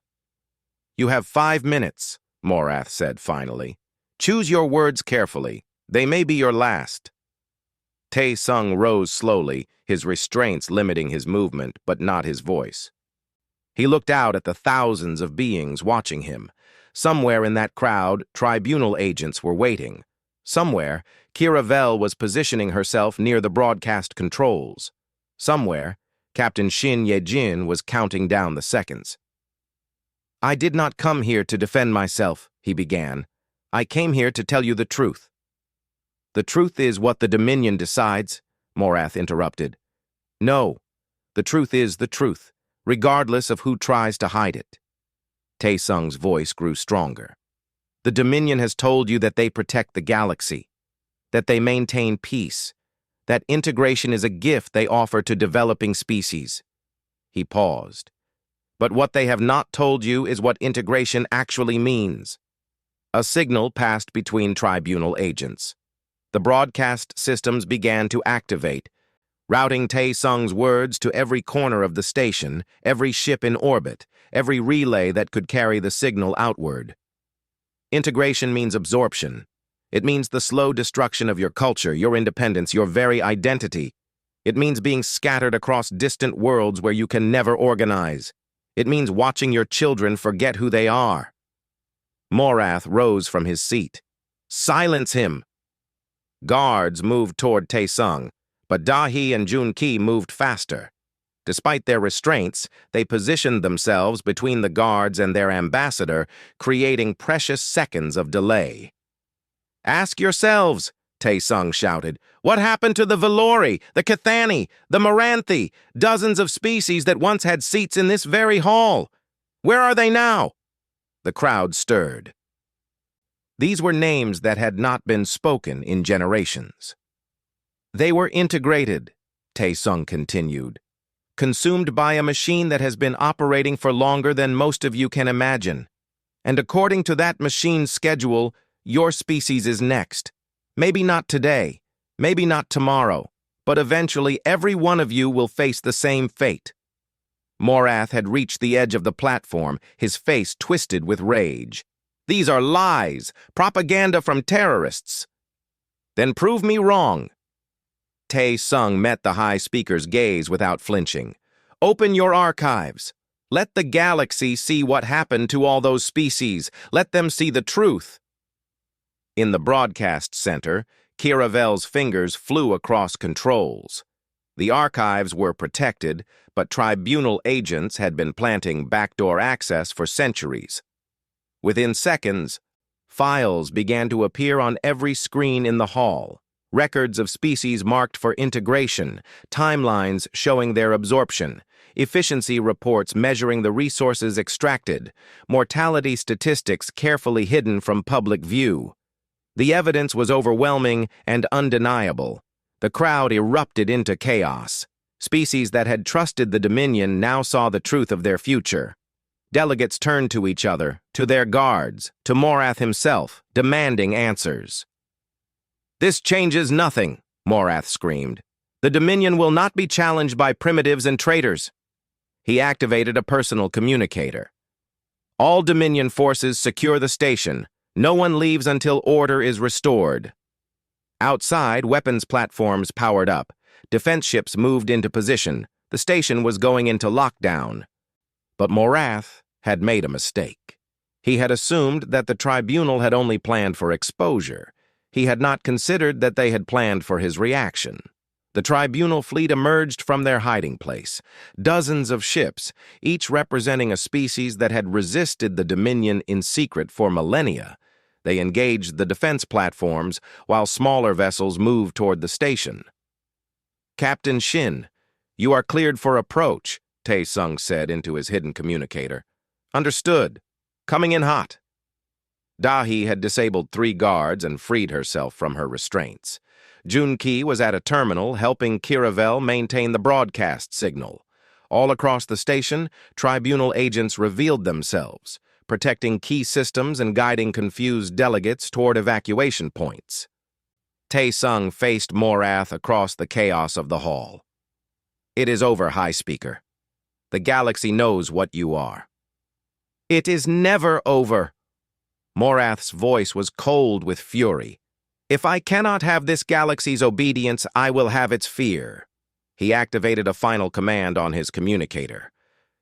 You have 5 minutes, Morath said finally. Choose your words carefully. They may be your last. Tae-sung rose slowly, his restraints limiting his movement but not his voice. He looked out at the thousands of beings watching him. Somewhere in that crowd, tribunal agents were waiting. Somewhere, Kira Vel was positioning herself near the broadcast controls. Somewhere, Captain Shin Ye-jin was counting down the seconds. I did not come here to defend myself, he began. I came here to tell you the truth. The truth is what the Dominion decides, Morath interrupted. No, the truth is the truth, regardless of who tries to hide it. Tae-sung's voice grew stronger. The Dominion has told you that they protect the galaxy, that they maintain peace, that integration is a gift they offer to developing species. He paused. But what they have not told you is what integration actually means. A signal passed between tribunal agents. The broadcast systems began to activate, routing Tae-sung's words to every corner of the station, every ship in orbit, every relay that could carry the signal outward. Integration means absorption. It means the slow destruction of your culture, your independence, your very identity. It means being scattered across distant worlds where you can never organize. It means watching your children forget who they are. Morath rose from his seat. Silence him! Guards moved toward Tae-sung, but Da-hee and Jun-ki moved faster. Despite their restraints, they positioned themselves between the guards and their ambassador, creating precious seconds of delay. Ask yourselves, Tae-sung shouted. What happened to the Velori, the Cathani, the Moranthi, dozens of species that once had seats in this very hall? Where are they now? The crowd stirred. These were names that had not been spoken in generations. They were integrated, Tae-sung continued, consumed by a machine that has been operating for longer than most of you can imagine. And according to that machine's schedule, your species is next. Maybe not today, maybe not tomorrow, but eventually every one of you will face the same fate. Morath had reached the edge of the platform, his face twisted with rage. These are lies, propaganda from terrorists. Then prove me wrong. Tae-sung met the High Speaker's gaze without flinching. Open your archives. Let the galaxy see what happened to all those species. Let them see the truth. In the broadcast center, Kira Vel's fingers flew across controls. The archives were protected, but tribunal agents had been planting backdoor access for centuries. Within seconds, files began to appear on every screen in the hall. Records of species marked for integration, timelines showing their absorption, efficiency reports measuring the resources extracted, mortality statistics carefully hidden from public view. The evidence was overwhelming and undeniable. The crowd erupted into chaos. Species that had trusted the Dominion now saw the truth of their future. Delegates turned to each other, to their guards, to Morath himself, demanding answers. This changes nothing, Morath screamed. The Dominion will not be challenged by primitives and traitors. He activated a personal communicator. All Dominion forces secure the station. No one leaves until order is restored. Outside, weapons platforms powered up. Defense ships moved into position. The station was going into lockdown. But Morath had made a mistake. He had assumed that the tribunal had only planned for exposure. He had not considered that they had planned for his reaction. The tribunal fleet emerged from their hiding place. Dozens of ships, each representing a species that had resisted the Dominion in secret for millennia. They engaged the defense platforms, while smaller vessels moved toward the station. "Captain Shin, you are cleared for approach," Tae-sung said into his hidden communicator. "Understood. Coming in hot." Dahi had disabled 3 guards and freed herself from her restraints. Jun-ki was at a terminal helping Kiravel maintain the broadcast signal. All across the station, tribunal agents revealed themselves, protecting key systems and guiding confused delegates toward evacuation points. Tae-sung faced Morath across the chaos of the hall. "It is over, High Speaker. The galaxy knows what you are." "It is never over." Morath's voice was cold with fury. "If I cannot have this galaxy's obedience, I will have its fear." He activated a final command on his communicator.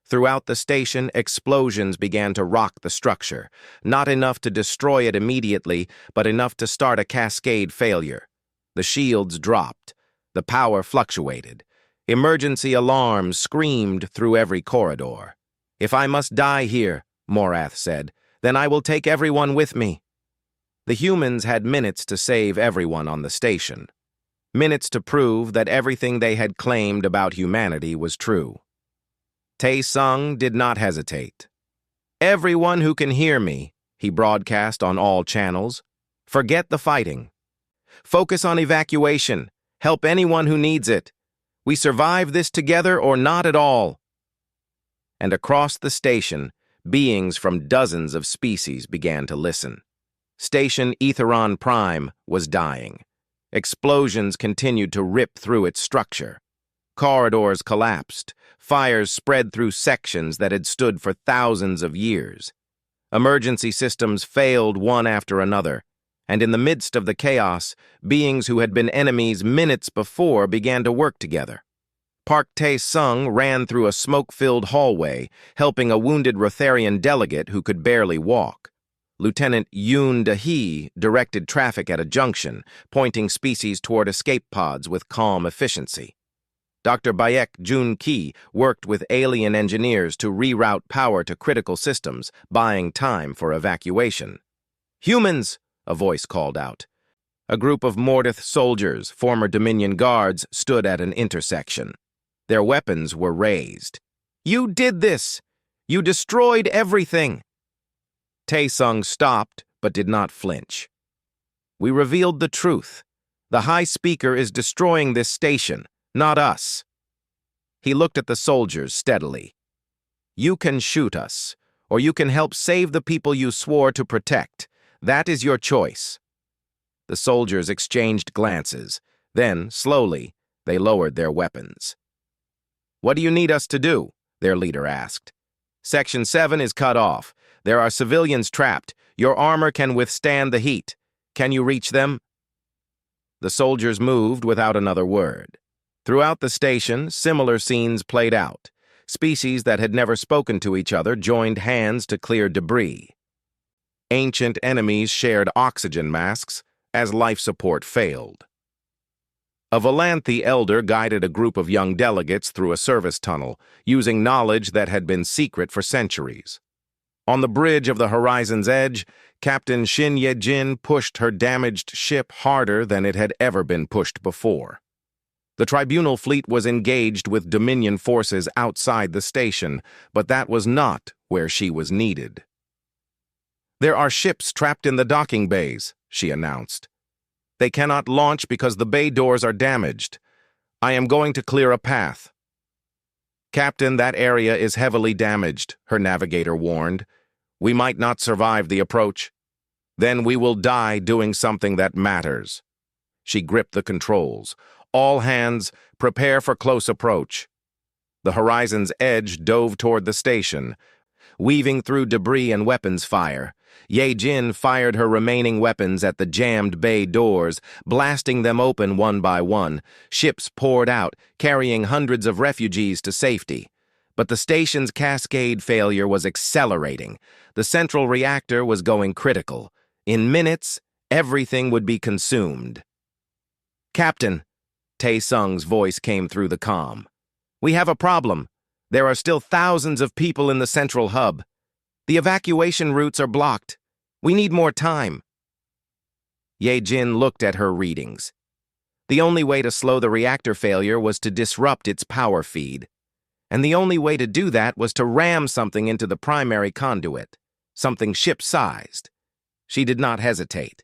Throughout the station, explosions began to rock the structure, not enough to destroy it immediately, but enough to start a cascade failure. The shields dropped. The power fluctuated. Emergency alarms screamed through every corridor. "If I must die here," Morath said, "then I will take everyone with me." The humans had minutes to save everyone on the station. Minutes to prove that everything they had claimed about humanity was true. Tae-sung did not hesitate. "Everyone who can hear me," he broadcast on all channels, "forget the fighting. Focus on evacuation. Help anyone who needs it. We survive this together or not at all." And across the station, beings from dozens of species began to listen. Station Etheron Prime was dying. Explosions continued to rip through its structure. Corridors collapsed. Fires spread through sections that had stood for thousands of years. Emergency systems failed one after another, and in the midst of the chaos, beings who had been enemies minutes before began to work together. Park Tae-sung ran through a smoke-filled hallway, helping a wounded Rotharian delegate who could barely walk. Lieutenant Yoon Da-hee directed traffic at a junction, pointing species toward escape pods with calm efficiency. Dr. Bayek Jun-ki worked with alien engineers to reroute power to critical systems, buying time for evacuation. "Humans!" a voice called out. A group of Mordath soldiers, former Dominion guards, stood at an intersection. Their weapons were raised. "You did this! You destroyed everything!" Tae-sung stopped, but did not flinch. "We revealed the truth. The High Speaker is destroying this station, not us." He looked at the soldiers steadily. "You can shoot us, or you can help save the people you swore to protect. That is your choice." The soldiers exchanged glances. Then, slowly, they lowered their weapons. "What do you need us to do?" their leader asked. "Section 7 is cut off. There are civilians trapped. Your armor can withstand the heat. Can you reach them?" The soldiers moved without another word. Throughout the station, similar scenes played out. Species that had never spoken to each other joined hands to clear debris. Ancient enemies shared oxygen masks as life support failed. A Valanthi elder guided a group of young delegates through a service tunnel, using knowledge that had been secret for centuries. On the bridge of the horizon's edge, Captain Shin Ye-jin pushed her damaged ship harder than it had ever been pushed before. The tribunal fleet was engaged with Dominion forces outside the station, but that was not where she was needed. "There are ships trapped in the docking bays," she announced. "They cannot launch because the bay doors are damaged. I am going to clear a path." "Captain, that area is heavily damaged," her navigator warned. "We might not survive the approach. Then we will die doing something that matters." She gripped the controls. "All hands, prepare for close approach." The horizon's edge dove toward the station. weaving through debris and weapons fire. Ye Jin fired her remaining weapons at the jammed bay doors, blasting them open one by one. Ships poured out, carrying hundreds of refugees to safety. But the station's cascade failure was accelerating. The central reactor was going critical. In minutes, everything would be consumed. "Captain," Tae-sung's voice came through the comm. "We have a problem. There are still thousands of people in the central hub. The evacuation routes are blocked. We need more time." Ye Jin looked at her readings. The only way to slow the reactor failure was to disrupt its power feed. And the only way to do that was to ram something into the primary conduit, something ship-sized. She did not hesitate.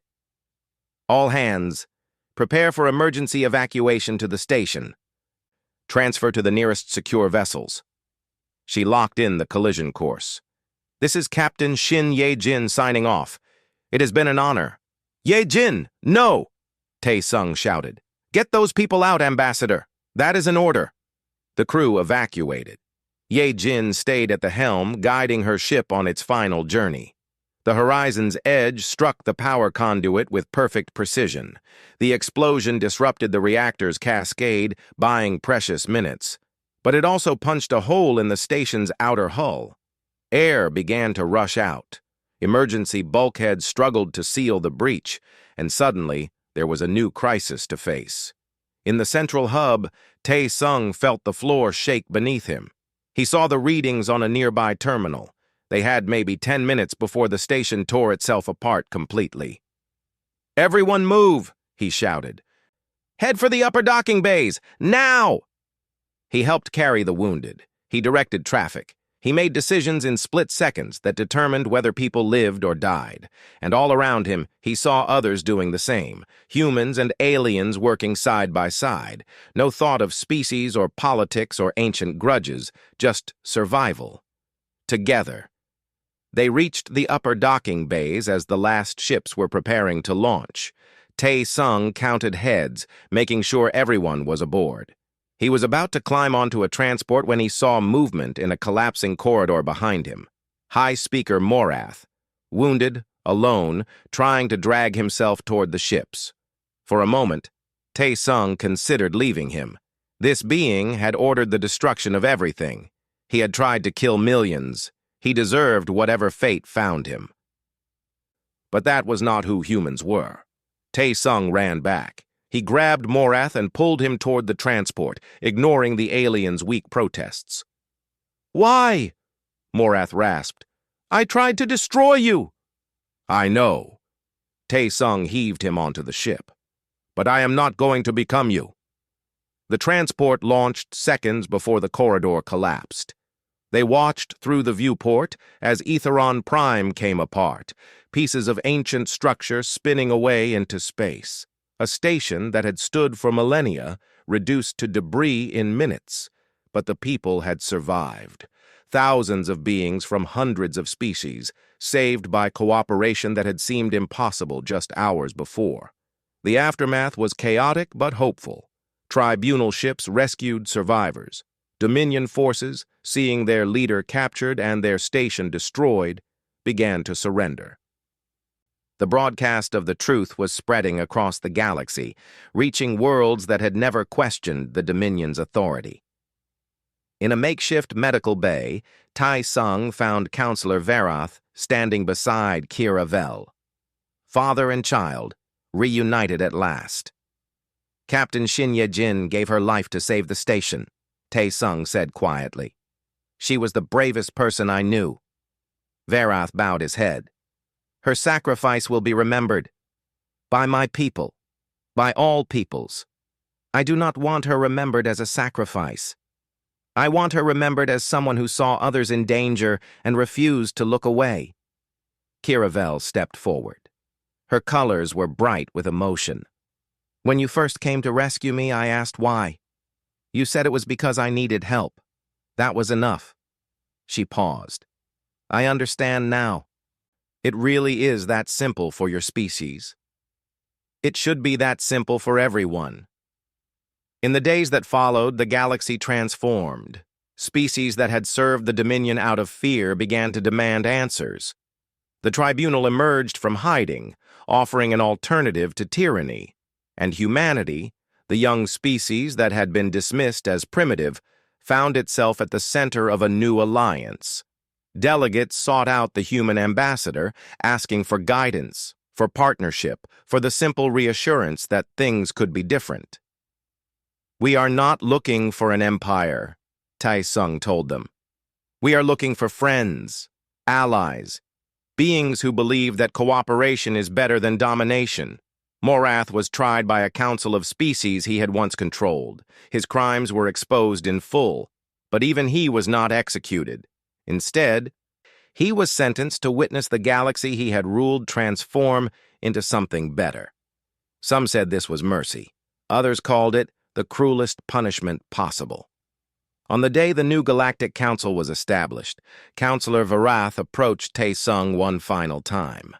"All hands, prepare for emergency evacuation to the station. Transfer to the nearest secure vessels." She locked in the collision course. "This is Captain Shin Ye Jin signing off. It has been an honor." "Ye Jin, no!" Tae-sung shouted. "Get those people out, Ambassador. That is an order." The crew evacuated. Ye Jin stayed at the helm, guiding her ship on its final journey. The horizon's edge struck the power conduit with perfect precision. The explosion disrupted the reactor's cascade, buying precious minutes. But it also punched a hole in the station's outer hull. Air began to rush out. Emergency bulkheads struggled to seal the breach, and suddenly there was a new crisis to face. In the central hub, Tae-sung felt the floor shake beneath him. He saw the readings on a nearby terminal. They had maybe 10 minutes before the station tore itself apart completely. "Everyone move!" he shouted. "Head for the upper docking bays, now!" He helped carry the wounded. He directed traffic. He made decisions in split seconds that determined whether people lived or died. And all around him, he saw others doing the same. Humans and aliens working side by side. No thought of species or politics or ancient grudges, just survival. Together. They reached the upper docking bays as the last ships were preparing to launch. Tae-sung counted heads, making sure everyone was aboard. He was about to climb onto a transport when he saw movement in a collapsing corridor behind him. High Speaker Morath, wounded, alone, trying to drag himself toward the ships. For a moment, Tae-sung considered leaving him. This being had ordered the destruction of everything. He had tried to kill millions. He deserved whatever fate found him. But that was not who humans were. Tae-sung ran back. He grabbed Morath and pulled him toward the transport, ignoring the alien's weak protests. "Why?" Morath rasped. "I tried to destroy you." "I know." Tae-sung heaved him onto the ship. "But I am not going to become you." The transport launched seconds before the corridor collapsed. They watched through the viewport as Aetheron Prime came apart, pieces of ancient structure spinning away into space. A station that had stood for millennia, reduced to debris in minutes. But the people had survived. Thousands of beings from hundreds of species, saved by cooperation that had seemed impossible just hours before. The aftermath was chaotic but hopeful. Tribunal ships rescued survivors. Dominion forces, seeing their leader captured and their station destroyed, began to surrender. The broadcast of the truth was spreading across the galaxy, reaching worlds that had never questioned the Dominion's authority. In a makeshift medical bay, Tae-sung found Counselor Verath standing beside Kira Vel. Father and child, reunited at last. "Captain Shin Ye Jin gave her life to save the station," Tae-sung said quietly. "She was the bravest person I knew." Verath bowed his head. "Her sacrifice will be remembered. By my people. By all peoples. I do not want her remembered as a sacrifice. I want her remembered as someone who saw others in danger and refused to look away." Kira Vel stepped forward. Her colors were bright with emotion. "When you first came to rescue me, I asked why. You said it was because I needed help. That was enough." She paused. "I understand now. It really is that simple for your species. It should be that simple for everyone." In the days that followed, the galaxy transformed. Species that had served the Dominion out of fear began to demand answers. The tribunal emerged from hiding, offering an alternative to tyranny, and humanity, the young species that had been dismissed as primitive, found itself at the center of a new alliance. Delegates sought out the human ambassador, asking for guidance, for partnership, for the simple reassurance that things could be different. "We are not looking for an empire," Tai Sung told them. "We are looking for friends, allies, beings who believe that cooperation is better than domination." Morath was tried by a council of species he had once controlled. His crimes were exposed in full, but even he was not executed. Instead, he was sentenced to witness the galaxy he had ruled transform into something better. Some said this was mercy. Others called it the cruelest punishment possible. On the day the new Galactic Council was established, Counselor Varath approached Tai Sung one final time.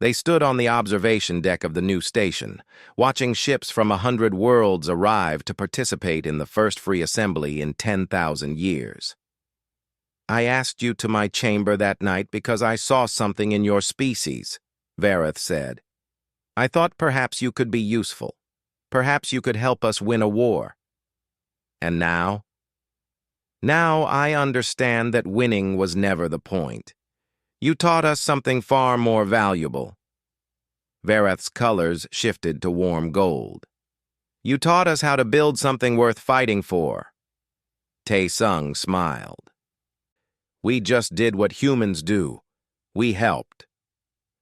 They stood on the observation deck of the new station, watching ships from 100 worlds arrive to participate in the first free assembly in 10,000 years. "I asked you to my chamber that night because I saw something in your species," Varath said. "I thought perhaps you could be useful. Perhaps you could help us win a war. And now? Now I understand that winning was never the point. You taught us something far more valuable." Varath's colors shifted to warm gold. "You taught us how to build something worth fighting for." Tai Sung smiled. "We just did what humans do. We helped."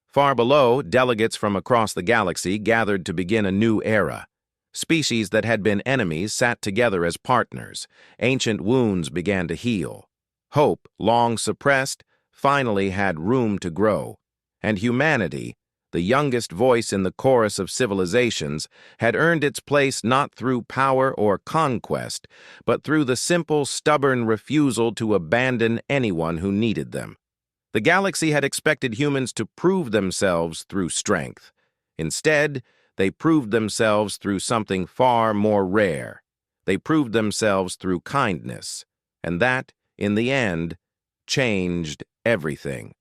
Far below, delegates from across the galaxy gathered to begin a new era. Species that had been enemies sat together as partners. Ancient wounds began to heal. Hope, long suppressed, finally had room to grow. And humanity, the youngest voice in the chorus of civilizations, had earned its place not through power or conquest, but through the simple, stubborn refusal to abandon anyone who needed them. The galaxy had expected humans to prove themselves through strength. Instead, they proved themselves through something far more rare. They proved themselves through kindness, and that, in the end, changed everything.